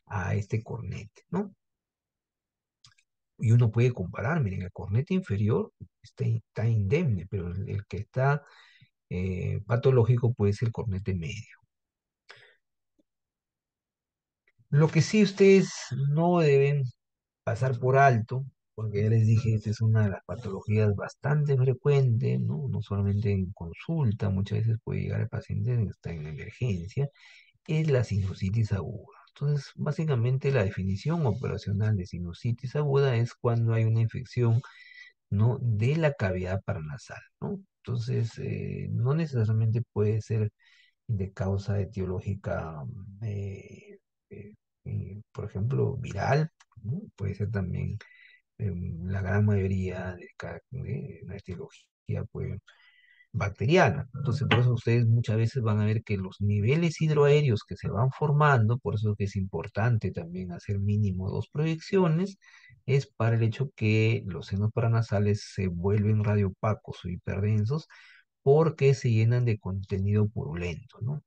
a este cornete, ¿no? Y uno puede comparar, miren, el cornete inferior está indemne, pero el que está patológico puede ser el cornete medio. Lo que sí ustedes no deben pasar por alto, porque ya les dije, esta es una de las patologías bastante frecuentes, ¿no? No solamente en consulta, muchas veces puede llegar el paciente está en emergencia, es la sinusitis aguda. Entonces, básicamente la definición operacional de sinusitis aguda es cuando hay una infección, ¿no? De la cavidad paranasal, ¿no? Entonces, no necesariamente puede ser de causa etiológica por ejemplo, viral, ¿no? Puede ser también la gran mayoría de la etiología pues, bacteriana. Entonces, por eso ustedes muchas veces van a ver que los niveles hidroaéreos que se van formando, por eso que es importante también hacer mínimo dos proyecciones, es para el hecho que los senos paranasales se vuelven radiopacos o hiperdensos porque se llenan de contenido purulento, ¿no?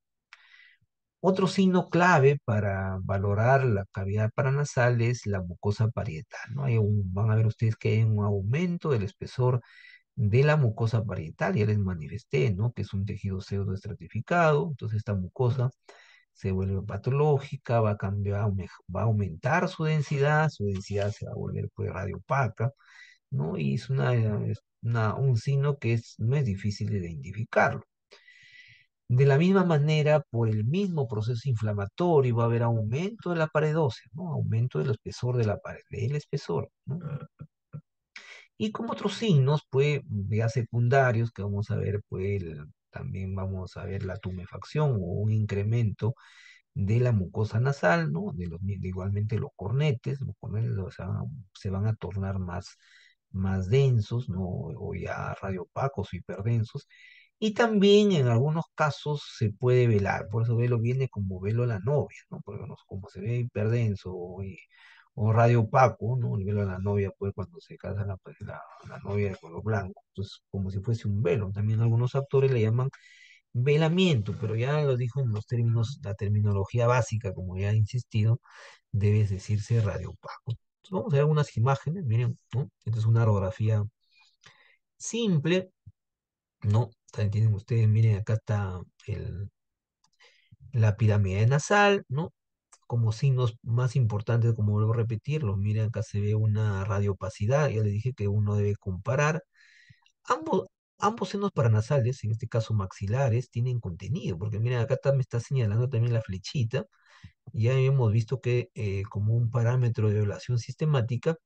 Otro signo clave para valorar la cavidad paranasal es la mucosa parietal, ¿no? Van a ver ustedes que hay un aumento del espesor de la mucosa parietal, ya les manifesté, ¿no? Que es un tejido pseudoestratificado, entonces esta mucosa se vuelve patológica, va a cambiar, va a aumentar su densidad se va a volver pues radiopaca, ¿no? Y un signo que no es difícil de identificarlo. De la misma manera, por el mismo proceso inflamatorio va a haber aumento de la pared ósea, ¿no? Aumento del espesor de la pared, del espesor, ¿no? Y como otros signos, pues, ya secundarios, que vamos a ver, pues, también vamos a ver la tumefacción o un incremento de la mucosa nasal, ¿no? De igualmente los cornetes, o sea, se van a tornar más densos, ¿no? O ya radiopacos o hiperdensos. Y también en algunos casos se puede velar, por eso velo viene como velo a la novia, ¿no? Porque como se ve hiperdenso o radio opaco, ¿no? El velo a la novia, pues cuando se casa la novia de color blanco, entonces como si fuese un velo. También algunos autores le llaman velamiento, pero ya lo dijo en los términos, la terminología básica, como ya he insistido, debe decirse radio opaco. Entonces, vamos a ver algunas imágenes, miren, ¿no? Esta es una radiografía simple, ¿no? Entienden ustedes, miren, acá está la pirámide nasal, ¿no? Como signos más importantes, como vuelvo a repetirlos, miren, acá se ve una radiopacidad, ya les dije que uno debe comparar. Ambos, ambos senos paranasales, en este caso maxilares, tienen contenido, porque miren, me está señalando también la flechita, ya hemos visto que como un parámetro de evaluación sistemática,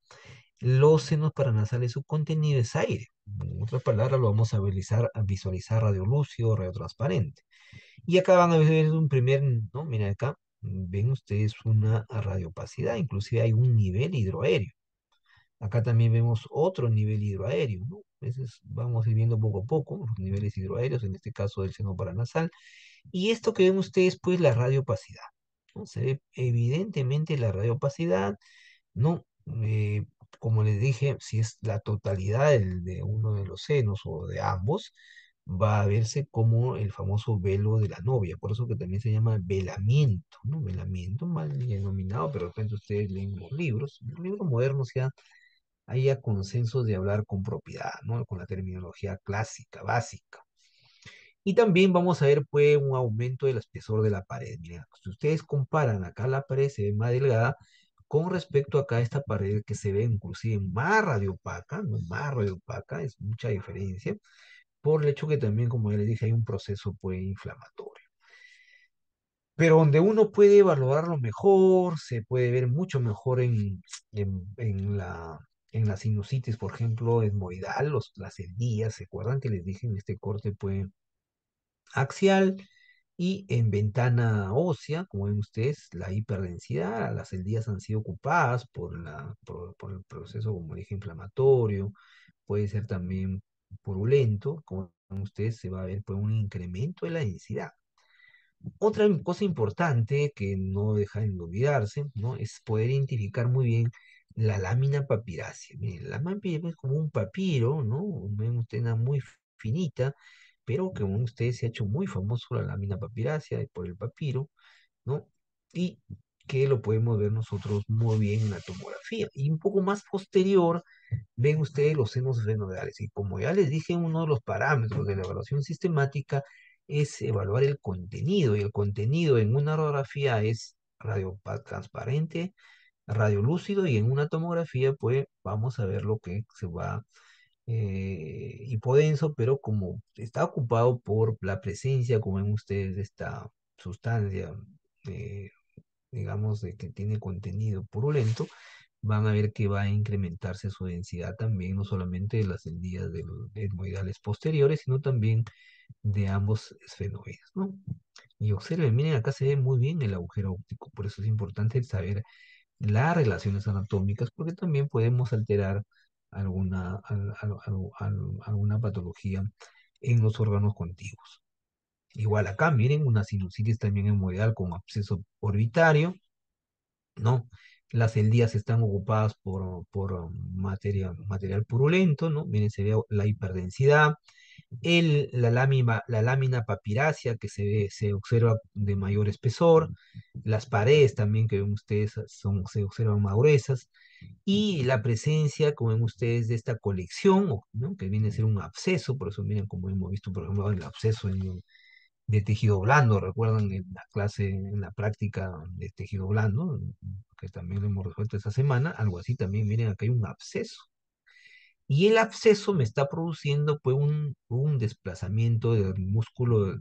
los senos paranasales, su contenido es aire. En otras palabras, lo vamos a visualizar radiolúcido, radiotransparente. Y acá van a ver un primer, ¿no? Miren acá, ven ustedes una radiopacidad, inclusive hay un nivel hidroaéreo. Acá también vemos otro nivel hidroaéreo, ¿no? Vamos a ir viendo poco a poco los niveles hidroaéreos, en este caso del seno paranasal. Y esto que ven ustedes, pues la radiopacidad, ¿no? Se ve evidentemente la radiopacidad, ¿no? Como les dije, si es la totalidad de uno de los senos o de ambos, va a verse como el famoso velo de la novia, por eso que también se llama velamiento, ¿no? Velamiento mal denominado, pero de repente ustedes leen los libros modernos ya hay ya consenso de hablar con propiedad, ¿no? Con la terminología clásica, básica. Y también vamos a ver, pues, un aumento del espesor de la pared. Miren, si ustedes comparan acá la pared se ve más delgada con respecto acá a esta pared que se ve inclusive más radiopaca, ¿no? Más radiopaca, es mucha diferencia, por el hecho que también, como ya les dije, hay un proceso, pues, inflamatorio. Pero donde uno puede evaluarlo mejor, se puede ver mucho mejor en la sinusitis, por ejemplo, esmoidal, las encías, ¿se acuerdan que les dije en este corte, pues, axial? Y en ventana ósea, como ven ustedes, la hiperdensidad, las encías han sido ocupadas por el proceso, como dije, inflamatorio, puede ser también purulento, como ven ustedes, se va a ver pues, un incremento de la densidad. Otra cosa importante que no deja de olvidarse, ¿no? Es poder identificar muy bien la lámina papirácea. Miren, la lámina papirácea es como un papiro, ¿no? Ven ustedes una muy finita, pero que como ustedes se ha hecho muy famoso la lámina papirácea por el papiro, ¿no? Y que lo podemos ver nosotros muy bien en la tomografía. Y un poco más posterior, ven ustedes los senos esfenoidales. Y como ya les dije, uno de los parámetros de la evaluación sistemática es evaluar el contenido. Y el contenido en una radiografía es radio transparente, radiolúcido, y en una tomografía, pues vamos a ver lo que se va hipodenso, pero como está ocupado por la presencia, como ven ustedes, de esta sustancia, eh, digamos, de que tiene contenido purulento, van a ver que va a incrementarse su densidad también, no solamente de las encías de los etmoidales posteriores, sino también de ambos esfenoides, ¿no? Y observen, miren, acá se ve muy bien el agujero óptico, por eso es importante saber las relaciones anatómicas, porque también podemos alterar alguna patología en los órganos contiguos. Igual acá, miren, una sinusitis también hemorroidal con absceso orbitario, ¿no? Las eldías están ocupadas por material purulento, ¿no? Miren, se ve la hiperdensidad, la lámina papirácea que se observa de mayor espesor, las paredes también que ven ustedes se observan más gruesas, y la presencia, como ven ustedes, de esta colección, ¿no? Que viene a ser un absceso, por eso miren como hemos visto, por ejemplo, el absceso de tejido blando, recuerdan en la clase, en la práctica de tejido blando, que también lo hemos resuelto esta semana, algo así también, miren, acá hay un absceso. Y el absceso me está produciendo pues un desplazamiento del músculo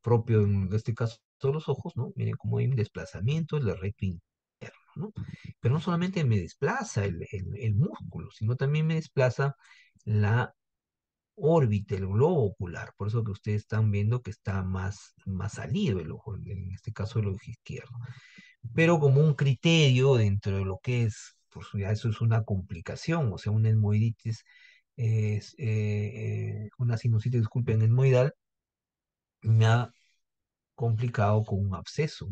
propio, en este caso, de los ojos, ¿no? Miren cómo hay un desplazamiento del recto interno, ¿no? Pero no solamente me desplaza el músculo, sino también me desplaza la órbita, el globo ocular. Por eso que ustedes están viendo que está más salido el ojo, en este caso el ojo izquierdo. Pero como un criterio dentro de lo que es, pues ya eso es una complicación, o sea, una etmoiditis, una sinusitis, disculpen, etmoidal, me ha complicado con un absceso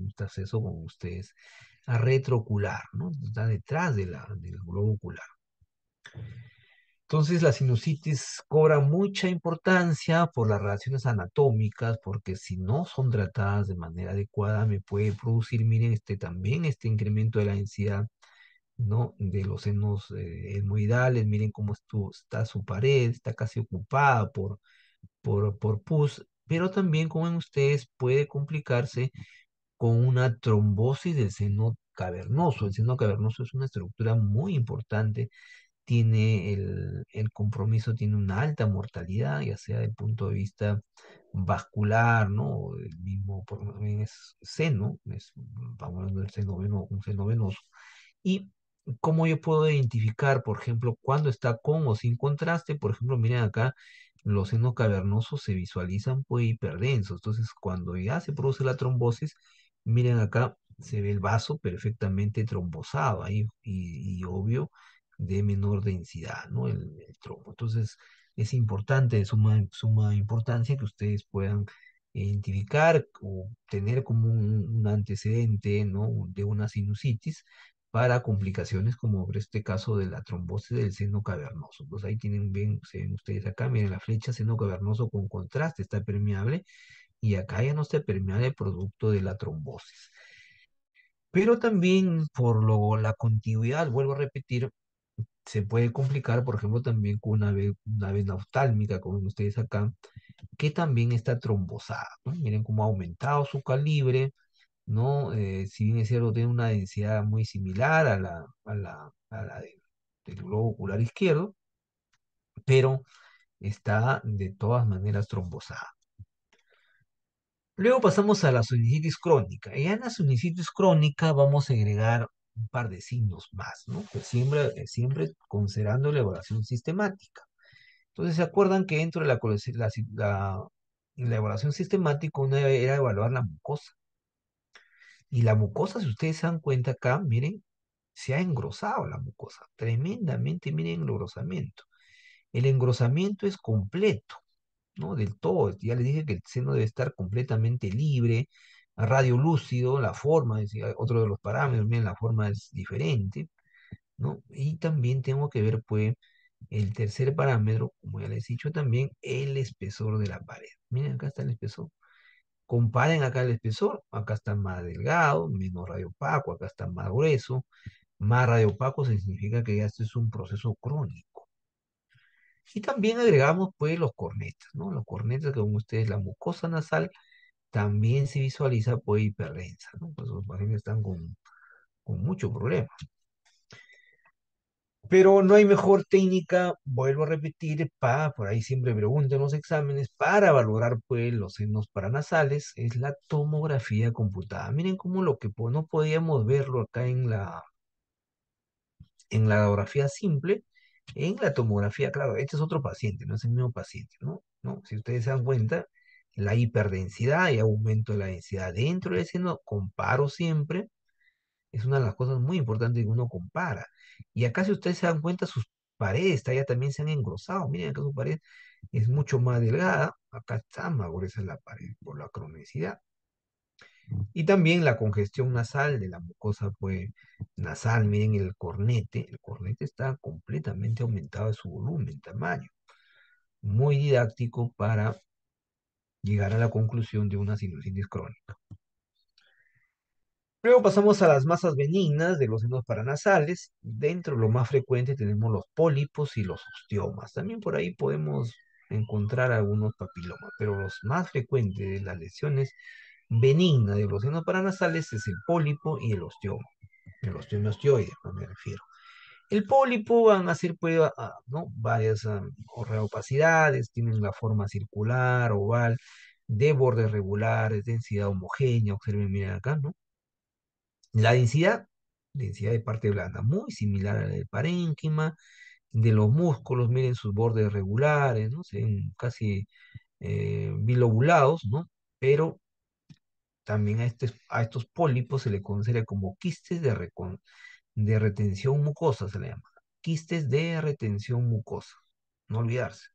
con ustedes, a retroocular, ¿no? Está detrás del globo ocular. Entonces la sinusitis cobra mucha importancia por las relaciones anatómicas, porque si no son tratadas de manera adecuada, me puede producir, miren, también este incremento de la densidad, ¿no? De los senos etmoidales, miren cómo está su pared, está casi ocupada por pus, pero también, como ven ustedes, puede complicarse con una trombosis del seno cavernoso. El seno cavernoso es una estructura muy importante, tiene el compromiso, tiene una alta mortalidad, ya sea desde el punto de vista vascular, ¿no? El mismo, por también es seno, estamos hablando del seno un seno venoso. Y cómo yo puedo identificar, por ejemplo, cuando está con o sin contraste. Por ejemplo, miren acá, los senos cavernosos se visualizan pues hiperdensos. Entonces, cuando ya se produce la trombosis, miren acá, se ve el vaso perfectamente trombosado ahí y obvio de menor densidad, ¿no? El trombo. Entonces, es importante, de suma importancia que ustedes puedan identificar o tener como un antecedente, ¿no? De una sinusitis para complicaciones como por este caso de la trombosis del seno cavernoso. Pues ahí se ven ustedes acá, miren la flecha, seno cavernoso con contraste, está permeable, y acá ya no está permeable producto de la trombosis. Pero también la continuidad, vuelvo a repetir, se puede complicar, por ejemplo, también con una vena oftálmica, como ven ustedes acá, que también está trombosada, ¿no? Miren cómo ha aumentado su calibre, ¿no? Si bien es cierto, tiene una densidad muy similar del globo ocular izquierdo, pero está de todas maneras trombosada. Luego pasamos a la sinusitis crónica. Y en la sinusitis crónica vamos a agregar un par de signos más, ¿no? Pues siempre considerando la evaluación sistemática. Entonces, ¿se acuerdan que dentro de la evaluación sistemática uno era evaluar la mucosa? Y la mucosa, si ustedes se dan cuenta acá, miren, se ha engrosado la mucosa, tremendamente, miren el engrosamiento. El engrosamiento es completo, ¿no? Del todo. Ya les dije que el seno debe estar completamente libre, a radiolúcido, la forma, otro de los parámetros, miren, la forma es diferente, ¿no? Y también tengo que ver, pues, el tercer parámetro, como ya les he dicho también, el espesor de la pared. Miren, acá está el espesor. Comparen acá el espesor, acá está más delgado, menos radiopaco, acá está más grueso. Más radiopaco significa que ya este es un proceso crónico. Y también agregamos pues los cornetas, ¿no? Los cornetas, que como ustedes, la mucosa nasal también se visualiza pues hiperdensa, ¿no? Pues los pacientes están con mucho problema. Pero no hay mejor técnica, vuelvo a repetir, por ahí siempre preguntan los exámenes, para valorar pues los senos paranasales, es la tomografía computada. Miren cómo lo que no podíamos verlo acá en la radiografía simple, en la tomografía, claro, este es otro paciente, no es el mismo paciente, ¿no? ¿No? Si ustedes se dan cuenta, la hiperdensidad y aumento de la densidad dentro del seno, comparo siempre, es una de las cosas muy importantes que uno compara. Y acá si ustedes se dan cuenta, sus paredes ya también se han engrosado. Miren acá su pared es mucho más delgada, acá está más gruesa la pared por la cronicidad. Y también la congestión nasal de la mucosa pues, nasal, miren el cornete está completamente aumentado de su volumen, tamaño, muy didáctico para llegar a la conclusión de una sinusitis crónica. Luego pasamos a las masas benignas de los senos paranasales. Dentro, lo más frecuente, tenemos los pólipos y los ostiomas. También por ahí podemos encontrar algunos papilomas, pero los más frecuentes de las lesiones benignas de los senos paranasales es el pólipo y el ostioma ostioide, no me refiero. El pólipo van a ser pues, ¿no? varias opacidades, tienen la forma circular, oval, de bordes regulares, densidad homogénea, observen, miren acá, ¿no? La densidad de parte blanda, muy similar a la del parénquima, de los músculos, miren sus bordes regulares, ¿no? Se ven casi bilobulados, ¿no? Pero también a estos pólipos se le considera como quistes de retención mucosa, se le llama. Quistes de retención mucosa, no olvidarse.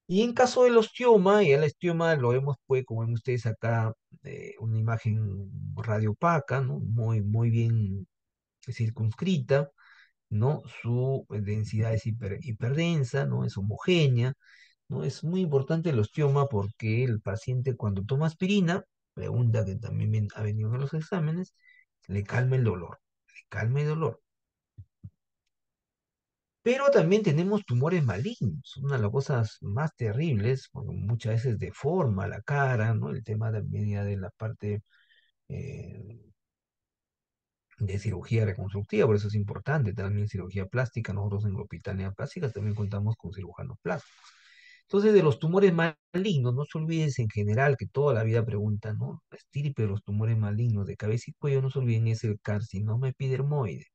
Y en caso del osteoma, y el osteoma lo vemos, pues, como ven ustedes acá, una imagen radiopaca, ¿no? Muy bien circunscrita, ¿no? Su densidad es hiperdensa, ¿no? Es homogénea, ¿no? Es muy importante el osteoma porque el paciente cuando toma aspirina, pregunta que también ha venido en los exámenes, le calma el dolor, le calma el dolor. Pero también tenemos tumores malignos, una de las cosas más terribles, porque muchas veces deforma la cara, ¿no? El tema también ya de la parte eh, de cirugía reconstructiva, por eso es importante también cirugía plástica. Nosotros en Hospitalidad Plástica también contamos con cirujanos plásticos. Entonces, de los tumores malignos, no se olviden en general que toda la vida preguntan, ¿no? La estirpe de los tumores malignos de cabeza y cuello, no se olviden, es el carcinoma epidermoide.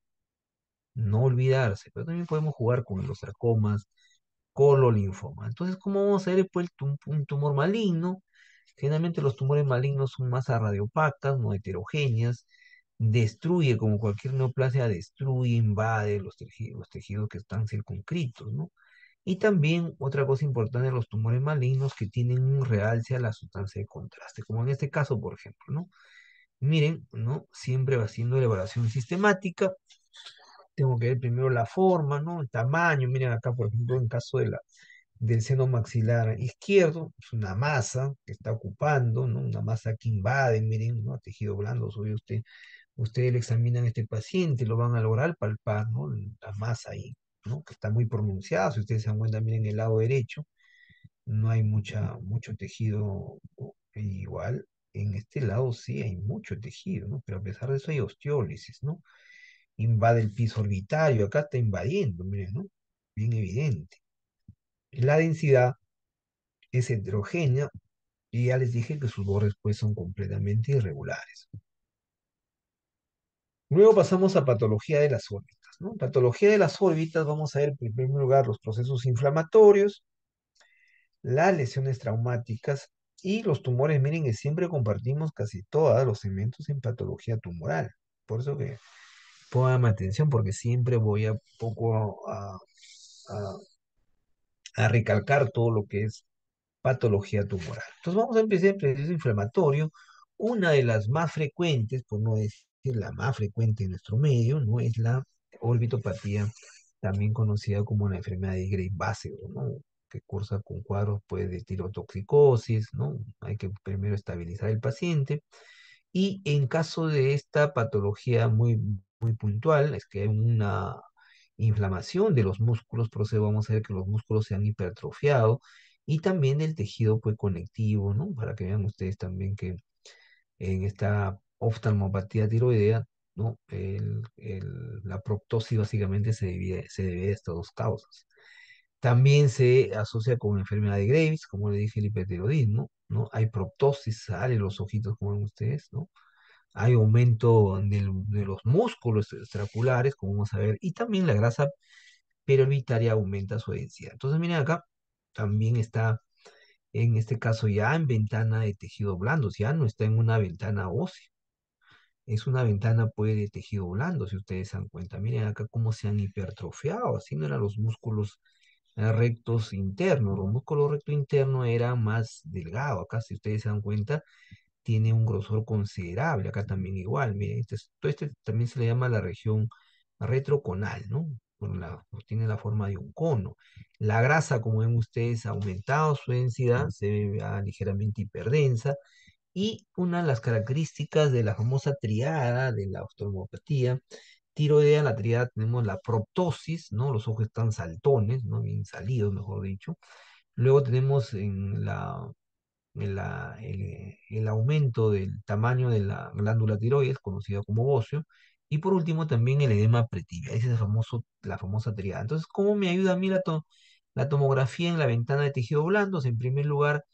No olvidarse, pero también podemos jugar con los sarcomas, cololinfoma. Entonces, ¿cómo vamos a ver pues, un tumor maligno? Generalmente los tumores malignos son masas radiopacas, no heterogéneas, destruye, como cualquier neoplasia, destruye, invade los tejidos que están circunscritos, ¿no? Y también otra cosa importante de los tumores malignos que tienen un realce a la sustancia de contraste, como en este caso, por ejemplo, ¿no? Miren, ¿no? Siempre va haciendo la evaluación sistemática. Tengo que ver primero la forma, ¿no? El tamaño. Miren acá, por ejemplo, en caso del seno maxilar izquierdo, es una masa que está ocupando, ¿no? Una masa que invade, miren, ¿no? Tejido blando, sobre ustedes le examinan a este paciente, lo van a lograr palpar, ¿no? La masa ahí, ¿no? Que está muy pronunciada. Si ustedes se dan cuenta, miren el lado derecho, no hay mucho tejido igual. En este lado sí hay mucho tejido, ¿no? Pero a pesar de eso hay osteólisis, ¿no? Invade el piso orbitario, acá está invadiendo, miren, ¿no? Bien evidente. La densidad es heterogénea y ya les dije que sus bordes pues son completamente irregulares. Luego pasamos a patología de las órbitas, ¿no? Patología de las órbitas, vamos a ver en primer lugar los procesos inflamatorios, las lesiones traumáticas y los tumores. Miren que siempre compartimos casi todos los segmentos en patología tumoral. Por eso que pongan atención porque siempre voy a poco a- a recalcar todo lo que es patología tumoral. Entonces vamos a empezar el proceso inflamatorio. Una de las más frecuentes, por no decir la más frecuente en nuestro medio, no es la orbitopatía, también conocida como la enfermedad de Graves-Basedow, ¿no? Que cursa con cuadros pues, de tirotoxicosis, ¿no? Hay que primero estabilizar el paciente. Y en caso de esta patología muy puntual, es que hay una inflamación de los músculos, por eso vamos a ver que los músculos se han hipertrofiado y también del tejido pues, conectivo, ¿no? Para que vean ustedes también que en esta oftalmopatía tiroidea, ¿no? La proptosis básicamente se debe a estas dos causas. También se asocia con enfermedad de Graves, como le dije, el hipertiroidismo, ¿no? Hay proptosis, salen los ojitos, como ven ustedes, ¿no? Hay aumento de los músculos extraculares, como vamos a ver, y también la grasa perorbitaria aumenta su densidad. Entonces, miren acá, también está en este caso ya en ventana de tejido blando, ya no está en una ventana ósea. Es una ventana pues de tejido blando, si ustedes se dan cuenta. Miren acá cómo se han hipertrofiado, así no eran los músculos rectos internos. Los músculos rectos internos eran más delgados. Acá, si ustedes se dan cuenta, tiene un grosor considerable. Acá también igual. Miren, todo este también se le llama la región retroconal, ¿no? Tiene la forma de un cono. La grasa, como ven ustedes, ha aumentado su densidad, se ve ligeramente hiperdensa. Y una de las características de la famosa triada de la oftalmopatía tiroidea, la triada tenemos la proptosis, ¿no? Los ojos están saltones, ¿no? Bien salidos, mejor dicho. Luego tenemos el aumento del tamaño de la glándula tiroides, conocida como bocio. Y por último también el edema pretibial, ese es la famosa triada. Entonces, ¿cómo me ayuda a mí la tomografía en la ventana de tejido blando? En primer lugar,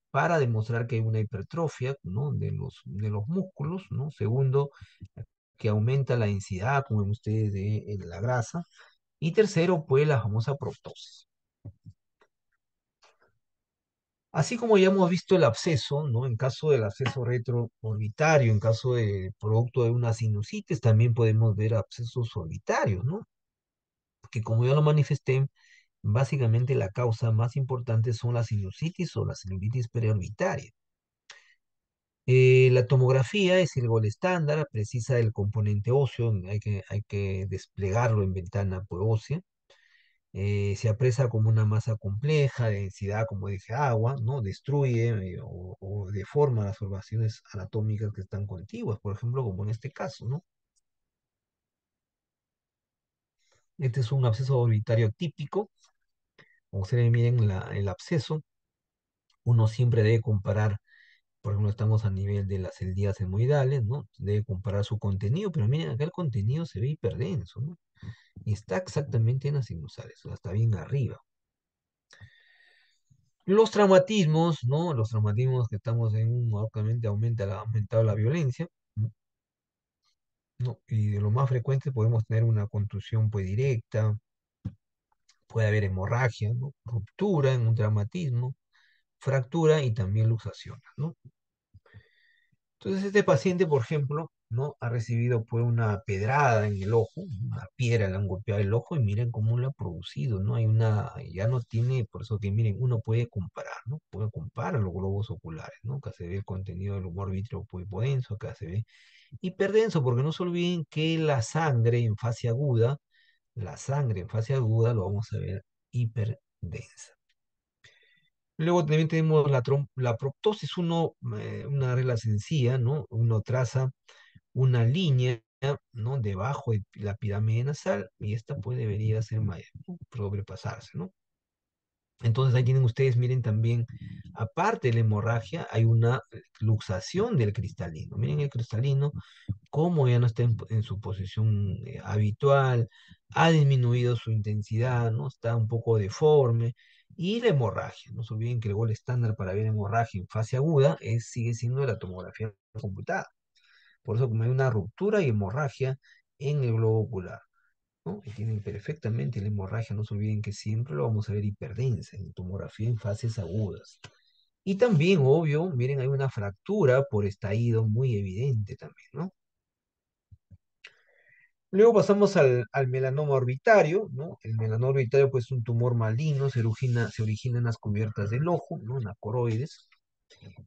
para demostrar que hay una hipertrofia, ¿no? de los músculos, ¿no? Segundo, que aumenta la densidad, como ven ustedes, de la grasa. Y tercero, pues la famosa proptosis. Así como ya hemos visto el absceso, ¿no? En caso del absceso retroorbitario, en caso de producto de una sinusitis, también podemos ver abscesos orbitarios, ¿no? Que como ya lo manifesté, básicamente la causa más importante son la sinusitis o la sinusitis preorbitaria. La tomografía es el gol estándar, precisa del componente óseo, hay que desplegarlo en ventana pues, ósea. Se apresa como una masa compleja, de densidad, como dije, agua, ¿no? Destruye o deforma las formaciones anatómicas que están contiguas, por ejemplo, como en este caso, ¿no? Este es un absceso orbitario típico. Como ustedes miren el absceso, uno siempre debe comparar, por ejemplo, estamos a nivel de las celdías hemoidales, ¿no? Debe comparar su contenido, pero miren, acá el contenido se ve hiperdenso, ¿no? Y está exactamente en las sinusales, o sea, está bien arriba. Los traumatismos, ¿no? Los traumatismos que estamos en obviamente ha aumentado la violencia, ¿no? Y de lo más frecuente podemos tener una contusión pues directa, puede haber hemorragia, ¿no? Ruptura en un traumatismo, fractura y también luxaciones, ¿no? Entonces este paciente, por ejemplo, ¿no? Ha recibido pues una pedrada en el ojo, una piedra le han golpeado el ojo y miren cómo lo ha producido, ¿no? Ya no tiene, por eso que miren, uno puede comparar, ¿no? Puede comparar los globos oculares, ¿no? Acá se ve el contenido del humor vítreo pues, hipodenso, acá se ve hiperdenso, porque no se olviden que la sangre en fase aguda lo vamos a ver hiperdensa. Luego también tenemos la proptosis, una regla sencilla, ¿no? Uno traza una línea, ¿no? Debajo de la pirámide nasal y esta pues debería ser mayor, ¿no? Sobrepasarse, ¿no? Entonces ahí tienen ustedes, miren también, aparte de la hemorragia, hay una luxación del cristalino. Miren el cristalino, cómo ya no está en su posición habitual, ha disminuido su intensidad, ¿no? Está un poco deforme. Y la hemorragia, no se olviden que el gol estándar para ver hemorragia en fase aguda sigue siendo la tomografía computada. Por eso como hay una ruptura y hemorragia en el globo ocular, ¿no? Y tienen perfectamente la hemorragia, no se olviden que siempre lo vamos a ver hiperdensa en tomografía en fases agudas. Y también, obvio, miren, hay una fractura por estallido muy evidente también, ¿no? Luego pasamos al melanoma orbitario, ¿no? El melanoma orbitario, pues, es un tumor maligno, se origina en las cubiertas del ojo, ¿no? En la coroides.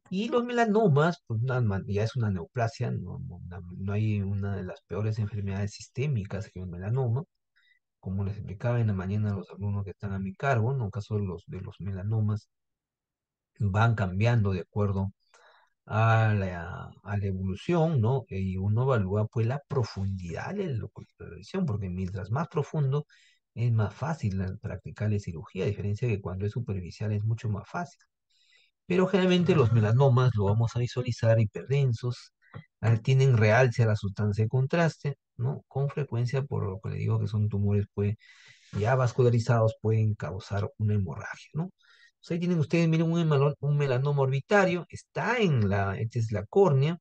Y los melanomas, pues, ya es una neoplasia, no hay una de las peores enfermedades sistémicas que el melanoma. Como les explicaba en la mañana a los alumnos que están a mi cargo, en el caso de los melanomas, van cambiando de acuerdo a la evolución, ¿no? Y uno evalúa pues la profundidad de la lesión, porque mientras más profundo es más fácil practicar la cirugía, a diferencia de que cuando es superficial es mucho más fácil. Pero generalmente los melanomas lo vamos a visualizar hiperdensos, tienen realce a la sustancia de contraste, ¿no? Con frecuencia, por lo que le digo que son tumores pues ya vascularizados pueden causar una hemorragia, ¿no? Entonces ahí tienen ustedes, miren, un melanoma orbitario, esta es la córnea,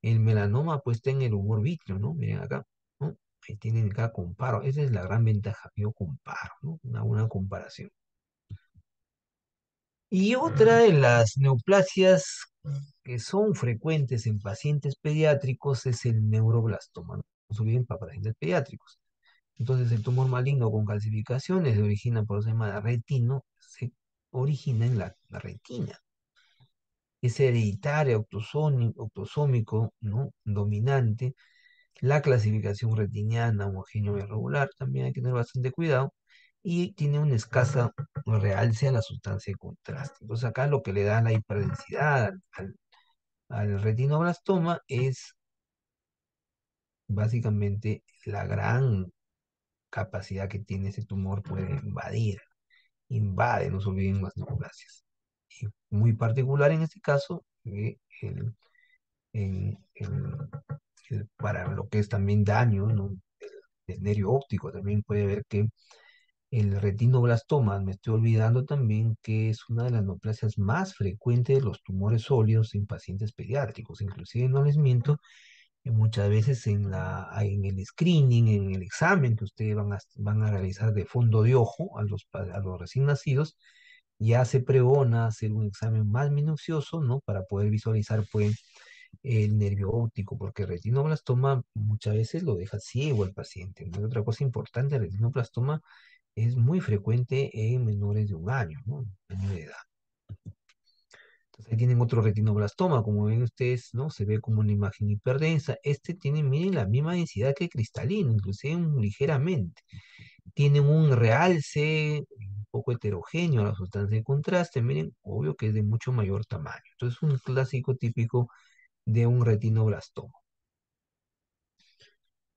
el melanoma pues está en el humor vítreo, ¿no? Miren acá, ¿no? Ahí tienen acá comparo, esa es la gran ventaja, yo comparo, ¿no? Una comparación. Y otra de las neoplasias que son frecuentes en pacientes pediátricos es el neuroblastoma. No se olviden para pacientes pediátricos. Entonces, el tumor maligno con calcificaciones se origina por llama retino, se origina en la retina. Es hereditario, autosómico, ¿no? Dominante. La clasificación retiniana homogéneo irregular también hay que tener bastante cuidado. Y tiene una escasa realce a la sustancia de contraste. Entonces, acá lo que le da la hiperdensidad al retinoblastoma es básicamente la gran capacidad que tiene ese tumor, puede invade, no se olviden las neoplasias. Y muy particular en este caso, para lo que es también daño, ¿no? del nervio óptico, también puede ver que el retinoblastoma, me estoy olvidando también que es una de las neoplasias más frecuentes de los tumores sólidos en pacientes pediátricos. Inclusive no les miento, muchas veces en el screening, en el examen que ustedes van a realizar de fondo de ojo a los recién nacidos, ya se pregona hacer un examen más minucioso, ¿no? Para poder visualizar, pues, el nervio óptico, porque el retinoblastoma muchas veces lo deja ciego al paciente, ¿no? Y otra cosa importante, el retinoblastoma es muy frecuente en menores de un año, ¿no? Año de edad. Entonces ahí tienen otro retinoblastoma, como ven ustedes, ¿no? Se ve como una imagen hiperdensa. Este tiene, miren, la misma densidad que el cristalino, inclusive ligeramente. Tienen un realce un poco heterogéneo a la sustancia de contraste, miren, obvio que es de mucho mayor tamaño. Entonces es un clásico típico de un retinoblastoma.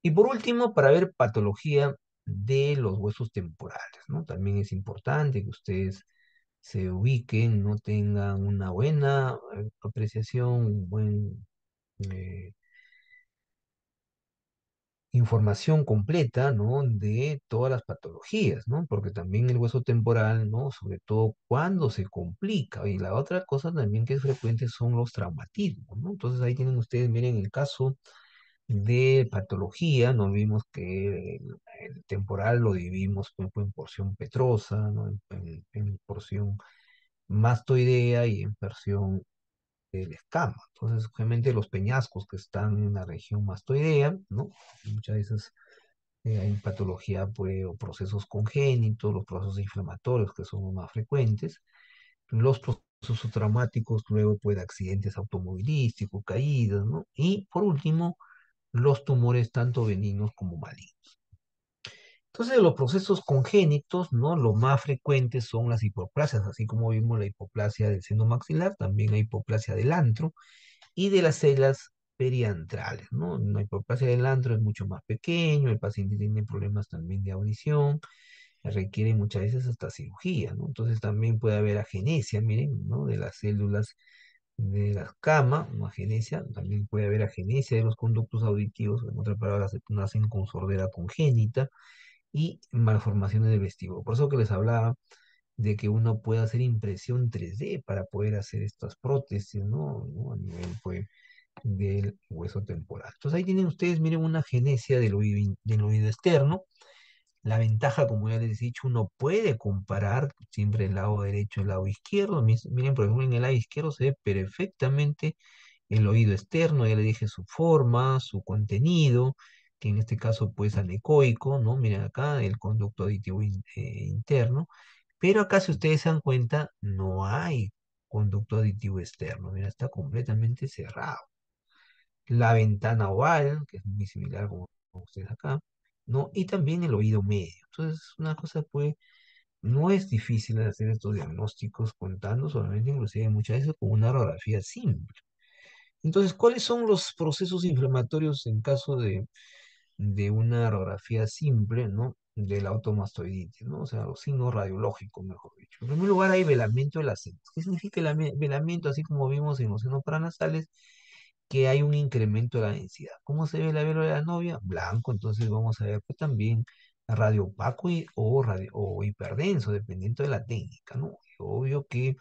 Y por último, para ver patología de los huesos temporales, ¿no? También es importante que ustedes se ubiquen, no tengan una buena apreciación, un buen eh, información completa, ¿no? De todas las patologías, ¿no? Porque también el hueso temporal, ¿no? Sobre todo cuando se complica. Y la otra cosa también que es frecuente son los traumatismos, ¿no? Entonces ahí tienen ustedes, miren el caso de patología, no vimos que el temporal lo dividimos en porción petrosa, ¿no? En porción mastoidea y en porción del escama. Entonces, obviamente los peñascos que están en la región mastoidea, ¿no? Muchas veces hay patología pues, o procesos congénitos, los procesos inflamatorios que son los más frecuentes, los procesos traumáticos, luego pues accidentes automovilísticos, caídas, ¿no? Y por último, los tumores tanto benignos como malignos. Entonces, los procesos congénitos, ¿no? Los más frecuentes son las hipoplasias, así como vimos la hipoplasia del seno maxilar, también hay hipoplasia del antro y de las células periantrales, ¿no? La hipoplasia del antro es mucho más pequeño, el paciente tiene problemas también de audición, requiere muchas veces hasta cirugía, ¿no? Entonces también puede haber agenesia, miren, ¿no? De las células de la cama, ¿no? Agenesia, también puede haber agenesia de los conductos auditivos, en otras palabras, nacen con sordera congénita y malformaciones del vestíbulo. Por eso que les hablaba de que uno puede hacer impresión 3D para poder hacer estas prótesis, ¿no? ¿No? A nivel, pues, del hueso temporal. Entonces ahí tienen ustedes, miren, una agenesia del oído externo. La ventaja, como ya les he dicho, uno puede comparar siempre el lado derecho y el lado izquierdo. Miren, por ejemplo, en el lado izquierdo se ve perfectamente el oído externo, ya le dije su forma, su contenido, que en este caso pues anecoico, ¿no? Miren acá el conducto auditivo interno, pero acá si ustedes se dan cuenta, no hay conducto auditivo externo, mira, está completamente cerrado. La ventana oval, que es muy similar como ustedes acá, ¿no? Y también el oído medio. Entonces, una cosa pues, no es difícil hacer estos diagnósticos contando solamente, inclusive muchas veces con una radiografía simple. Entonces, ¿cuáles son los procesos inflamatorios en caso de una radiografía simple, ¿no? De la automastoiditis, ¿no? O sea, los signos radiológicos, mejor dicho. En primer lugar, hay velamiento de las células. ¿Qué significa el velamiento? Así como vimos en los senos paranasales, que hay un incremento de la densidad. ¿Cómo se ve la velo de la novia? Blanco, entonces vamos a ver pues, también radio opaco o hiperdenso, dependiendo de la técnica, ¿no? Obvio que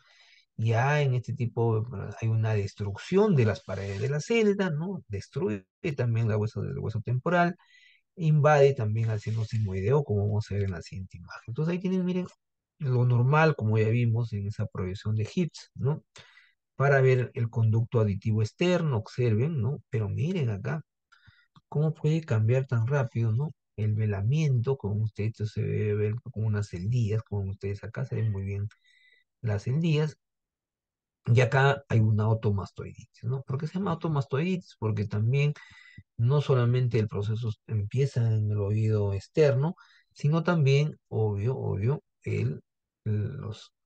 ya en este tipo hay una destrucción de las paredes de la celda, ¿no? Destruye también la hueso del hueso temporal, invade también al seno sigmoideo, como vamos a ver en la siguiente imagen. Entonces ahí tienen, miren, lo normal, como ya vimos en esa proyección de Higgs, ¿no? Para ver el conducto aditivo externo, observen, ¿no? Pero miren acá, cómo puede cambiar tan rápido, ¿no? El velamiento, como ustedes esto se debe ver como unas celdillas, como ustedes acá se ven muy bien las celdillas, y acá hay una automastoiditis, ¿no? ¿Por qué se llama automastoiditis? Porque también no solamente el proceso empieza en el oído externo, sino también, obvio,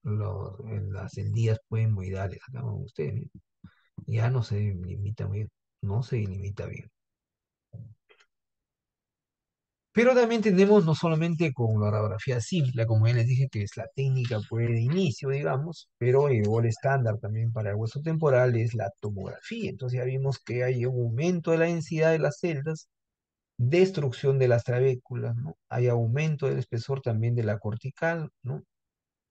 las celdillas pueden acá con ustedes, miren, ya no se limita bien, no se limita bien. Pero también tenemos no solamente con la radiografía simple, como ya les dije, que es la técnica pues, de inicio, digamos, pero el gol estándar también para el hueso temporal es la tomografía. Entonces ya vimos que hay un aumento de la densidad de las celdas, destrucción de las trabéculas, ¿no? Hay aumento del espesor también de la cortical, ¿no?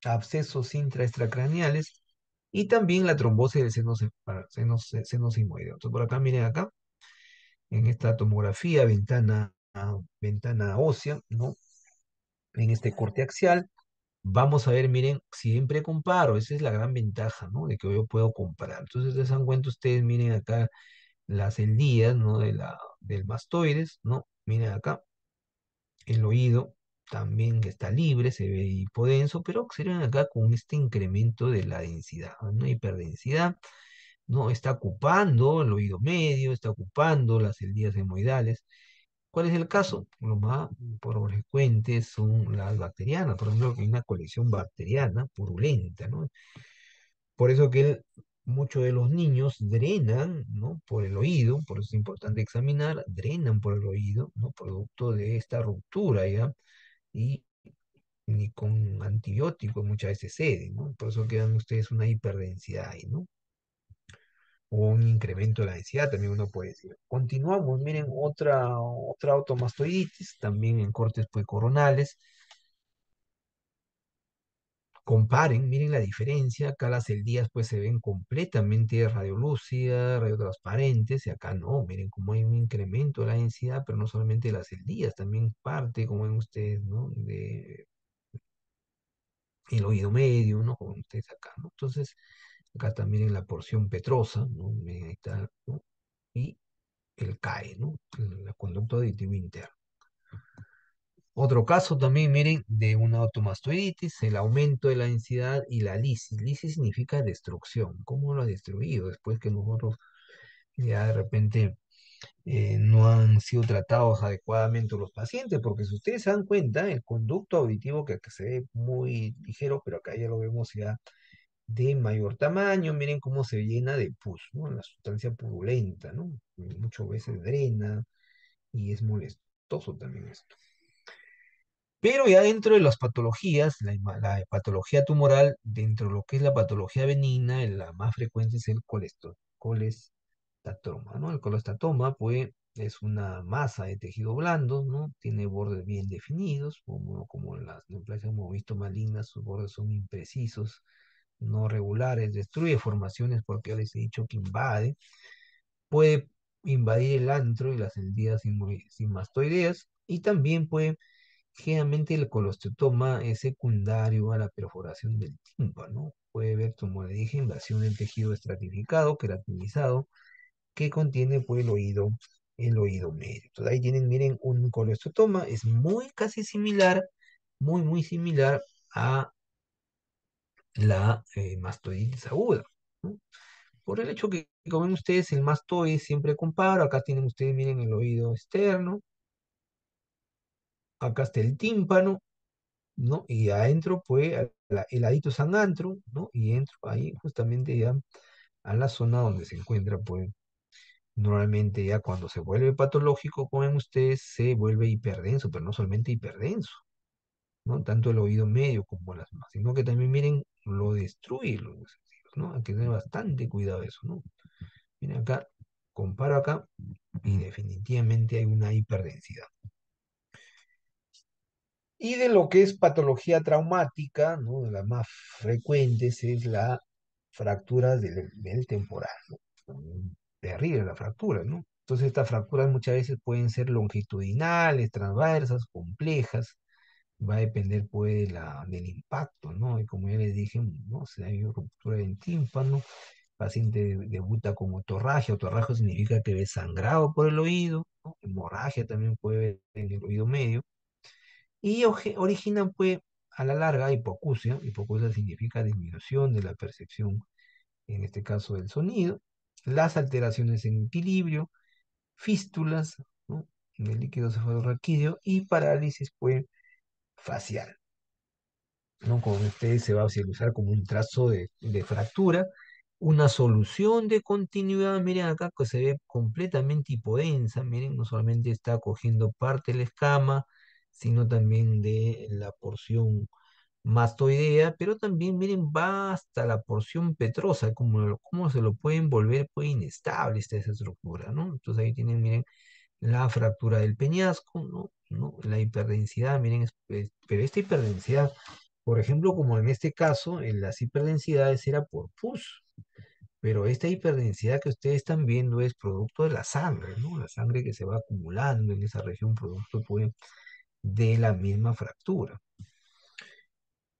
Abscesos intraextracraneales y también la trombosis del seno sigmoideo. Entonces por acá, miren acá, en esta tomografía, ventana ósea, ¿no? En este corte axial. Vamos a ver, miren, siempre comparo, esa es la gran ventaja, ¿no? De que yo puedo comparar. Entonces, se dan cuenta ustedes, miren acá las celdillas, ¿no? Del mastoides, ¿no? Miren acá, el oído también que está libre, se ve hipodenso, pero observen acá con este incremento de la densidad, ¿no? Una hiperdensidad, ¿no? Está ocupando el oído medio, está ocupando las celdillas hemoidales. ¿Cuál es el caso? Lo más por frecuente son las bacterianas, por ejemplo, que hay una colección bacteriana purulenta, ¿no? Por eso que muchos de los niños drenan, ¿no? Por el oído, por eso es importante examinar, drenan por el oído, ¿no? Producto de esta ruptura, ¿ya? Y ni con antibióticos muchas veces ceden, ¿no? Por eso quedan ustedes una hiperdensidad ahí, ¿no? O un incremento de la densidad, también uno puede decir. Continuamos, miren, otra automastoiditis, también en cortes pues, coronales. Comparen, miren la diferencia. Acá las celdillas pues se ven completamente radiolúcidas, radiotransparentes, y acá no. Miren cómo hay un incremento de la densidad, pero no solamente de las celdillas, también parte, como ven ustedes, ¿no? De el oído medio, ¿no? Como ven ustedes acá, ¿no? Entonces, acá también en la porción petrosa, ¿no? Miren, ahí está, ¿no? Y el CAE, ¿no? El conducto aditivo interno. Otro caso también, miren, de una automastoiditis, el aumento de la densidad y la lisis. Lisis significa destrucción. ¿Cómo lo ha destruido? Después que nosotros ya de repente no han sido tratados adecuadamente los pacientes, porque si ustedes se dan cuenta, el conducto auditivo que se ve muy ligero, pero acá ya lo vemos ya de mayor tamaño, miren cómo se llena de pus, ¿no? La sustancia purulenta, ¿no? Muchas veces drena y es molestoso también esto. Pero ya dentro de las patologías, la patología tumoral, dentro de lo que es la patología benigna, la más frecuente es el colestatoma, ¿no? El colestatoma, pues, es una masa de tejido blando, ¿no? Tiene bordes bien definidos, como las neoplasias hemos visto malignas, sus bordes son imprecisos, no regulares, destruye formaciones porque ya les he dicho que invade, puede invadir el antro y las encías sigmastoideas, y también puede. Generalmente el colostoma es secundario a la perforación del tímpano. Puede haber, como le dije, invasión del tejido estratificado, queratinizado, que contiene pues, el oído medio. Entonces ahí tienen, miren, un colostoma. Es muy casi similar, muy similar a la mastoiditis aguda, ¿no? Por el hecho que, como ven ustedes, el mastoide siempre comparo. Acá tienen ustedes, miren, el oído externo. Acá está el tímpano, ¿no? Y adentro, pues, el ladito San Antro, ¿no? Y entro ahí justamente ya a la zona donde se encuentra, pues, normalmente ya cuando se vuelve patológico, como ven ustedes, se vuelve hiperdenso, pero no solamente hiperdenso, ¿no? Tanto el oído medio como las demás, sino que también, miren, lo destruye los sentidos, ¿no? Hay que tener bastante cuidado de eso, ¿no? Miren acá, comparo acá, y definitivamente hay una hiperdensidad. Y de lo que es patología traumática, ¿no? De las más frecuentes es la fractura del temporal, ¿no? Terrible la fractura, ¿no? Entonces estas fracturas muchas veces pueden ser longitudinales, transversas, complejas, va a depender pues del impacto, ¿no? Y como ya les dije, ¿no? Si hay ruptura del tímpano, paciente debuta con otorragia. Otorragia significa que ve sangrado por el oído, ¿no? Hemorragia también puede ver en el oído medio. Y origina pues a la larga hipoacusia. Hipoacusia significa disminución de la percepción, en este caso del sonido, las alteraciones en equilibrio, fístulas, ¿no? Del líquido cefalorraquídeo y parálisis pues facial, ¿no? Con ustedes se va a visualizar como un trazo de fractura, una solución de continuidad, miren acá que se ve completamente hipodensa, miren, no solamente está cogiendo parte de la escama, sino también de la porción mastoidea, pero también, miren, va hasta la porción petrosa, como se lo pueden volver pues inestable esa estructura, ¿no? Entonces ahí tienen, miren, la fractura del peñasco, ¿no? ¿No? La hiperdensidad, miren, pero esta hiperdensidad, por ejemplo, como en este caso, en las hiperdensidades era por pus, pero esta hiperdensidad que ustedes están viendo es producto de la sangre, ¿no? La sangre que se va acumulando en esa región, producto pues, de la misma fractura.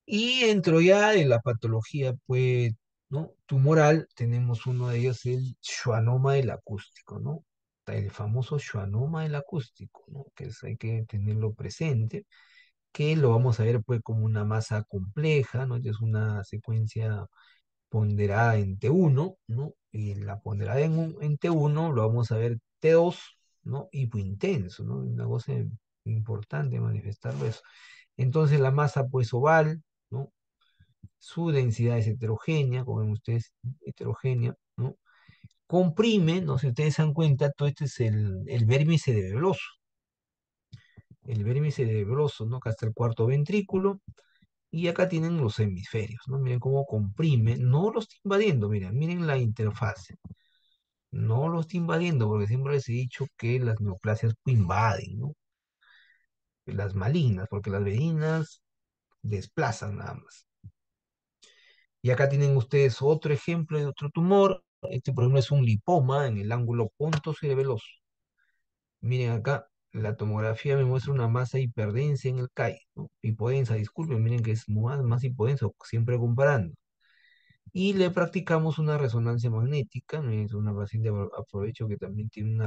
Y dentro ya de la patología, pues, ¿no? Tumoral, tenemos uno de ellos, el schwannoma del acústico, ¿no? El famoso schwannoma del acústico, ¿no? Hay que tenerlo presente, que lo vamos a ver, pues, como una masa compleja, ¿no? Es una secuencia ponderada en T1, ¿no? Y la ponderada en T1 lo vamos a ver T2, ¿no? Hipointenso, ¿no? Una cosa importante manifestarlo eso. Entonces la masa, pues, oval, ¿no? Su densidad es heterogénea, como ven ustedes, heterogénea, ¿no? Comprime, no sé si ustedes se dan cuenta, todo este es el vérmice cerebroso. El vérmice cerebroso, ¿no? Acá está el cuarto ventrículo, y acá tienen los hemisferios, ¿no? Miren cómo comprime, no los está invadiendo, miren la interfase. No los está invadiendo, porque siempre les he dicho que las neoplasias invaden, ¿no? Las malignas, porque las benignas desplazan nada más. Y acá tienen ustedes otro ejemplo de otro tumor. Este, por ejemplo, es un lipoma en el ángulo pontocerebeloso. Miren acá, la tomografía me muestra una masa hiperdensa en el CAI, ¿no? Hipodensa, disculpen, miren que es más hipodensa, siempre comparando. Y le practicamos una resonancia magnética, ¿no? Es una paciente, aprovecho que también tiene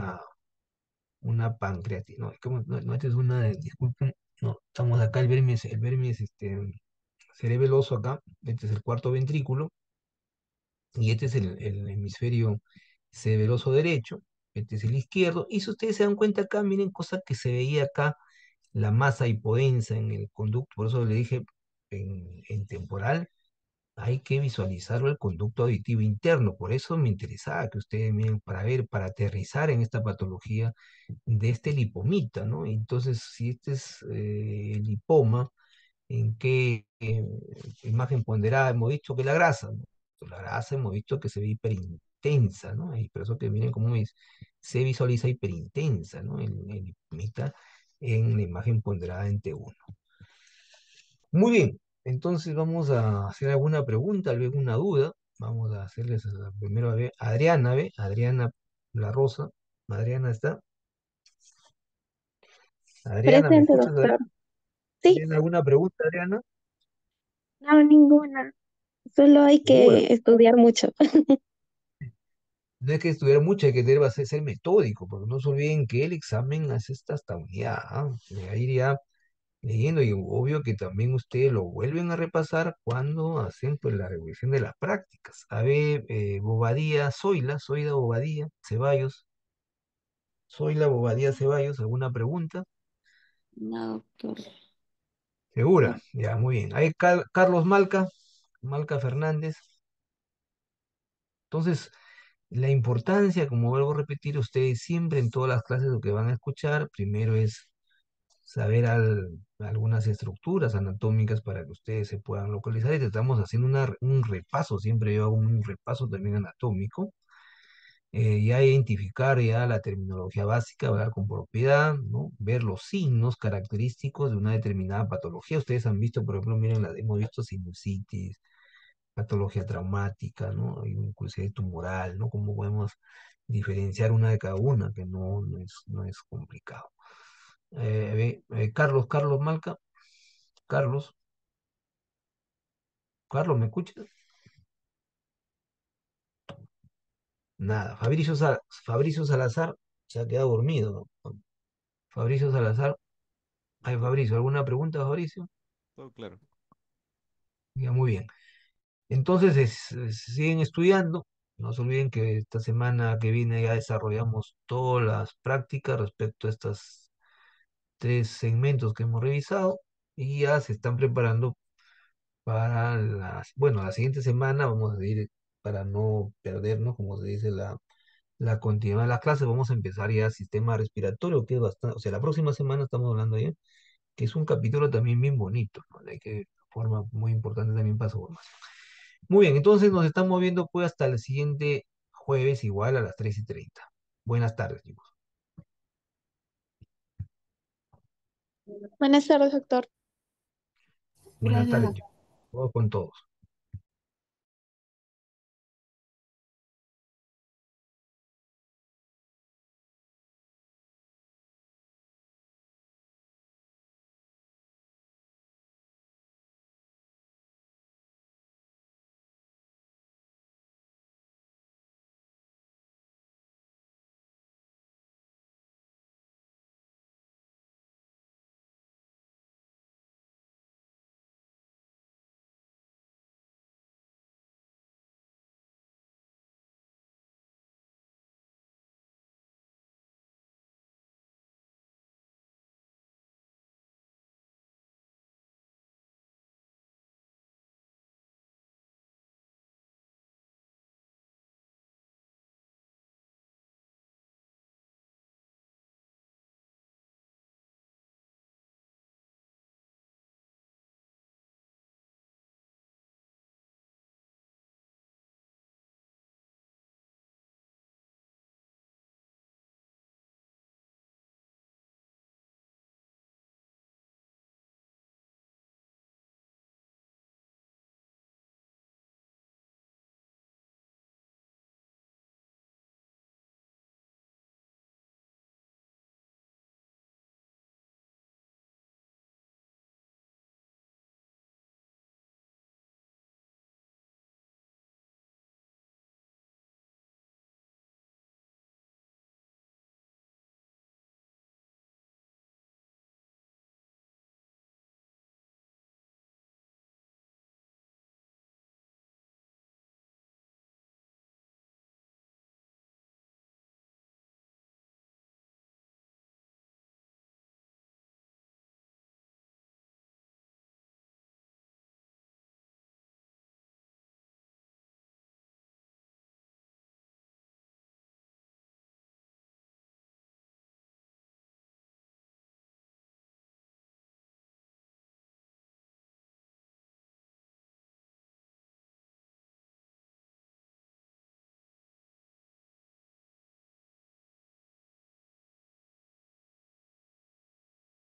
una pancreatitis, no, no, esta es una, disculpen, no, estamos acá, el vermis cerebeloso acá, este es el cuarto ventrículo, y este es el hemisferio cerebroso derecho, este es el izquierdo, y si ustedes se dan cuenta acá, miren cosa que se veía acá, la masa hipodensa en el conducto, por eso le dije en temporal, hay que visualizarlo el conducto auditivo interno, por eso me interesaba que ustedes miren para ver, para aterrizar en esta patología de este lipomita, ¿no? Entonces, si este es el lipoma, ¿en qué imagen ponderada hemos visto que la grasa? ¿No? La grasa hemos visto que se ve hiperintensa, ¿no? Y por eso que miren cómo se visualiza hiperintensa, ¿no? El lipomita en la imagen ponderada en T1. Muy bien, entonces vamos a hacer alguna pregunta, alguna duda. Vamos a hacerles primero a ver, Adriana, ¿ve? Adriana La Rosa. Adriana está. Adriana, ¿me Presente, escuchas, doctor. Adriana? Sí, ¿Tienes alguna pregunta, Adriana? no, ninguna. Solo hay Segura. que estudiar mucho. No es que estudiar mucho, hay que ser metódico, porque no se olviden que el examen hace hasta unidad. ¿Ah? Ahí iría leyendo y obvio que también ustedes lo vuelven a repasar cuando hacen pues la revisión de las prácticas. A ver, Bobadilla, Zoila Bobadilla, Ceballos, Zoila Bobadilla Ceballos, ¿alguna pregunta? No, doctor. Segura, No. ya, muy bien. Ahí Carlos Malca Fernández. Entonces, la importancia, como vuelvo a repetir, ustedes siempre en todas las clases lo que van a escuchar, primero es saber algunas estructuras anatómicas para que ustedes se puedan localizar. Y estamos haciendo un repaso, siempre yo hago un repaso también anatómico, ya identificar ya la terminología básica, hablar con propiedad, ¿no? Ver los signos característicos de una determinada patología. Ustedes han visto, por ejemplo, miren, hemos visto sinusitis, patología traumática, ¿no? Inclusive tumoral, ¿no? ¿Cómo podemos diferenciar una de cada una? Que no es complicado. Carlos Malca. Carlos, Carlos, ¿me escuchas? Nada. Fabricio Salazar se ha quedado dormido, ¿no? Fabricio Salazar. Ay, To- Fabricio, ¿alguna pregunta, Fabricio? Todo claro. Ya, muy bien. Entonces, siguen estudiando. No se olviden que esta semana que viene ya desarrollamos todas las prácticas respecto a estos tres segmentos que hemos revisado y ya se están preparando para bueno, la siguiente semana vamos a ir, para no perdernos, como se dice, la continuidad de las clases, vamos a empezar ya sistema respiratorio, que es bastante, o sea, la próxima semana estamos hablando ya, que es un capítulo también bien bonito, ¿no? De que forma muy importante también para su formación. Muy bien, entonces nos estamos viendo pues hasta el siguiente jueves igual a las 3:30. Buenas tardes, chicos. Buenas tardes, doctor. Buenas Gracias, tardes, doctor. chicos. Todo con todos.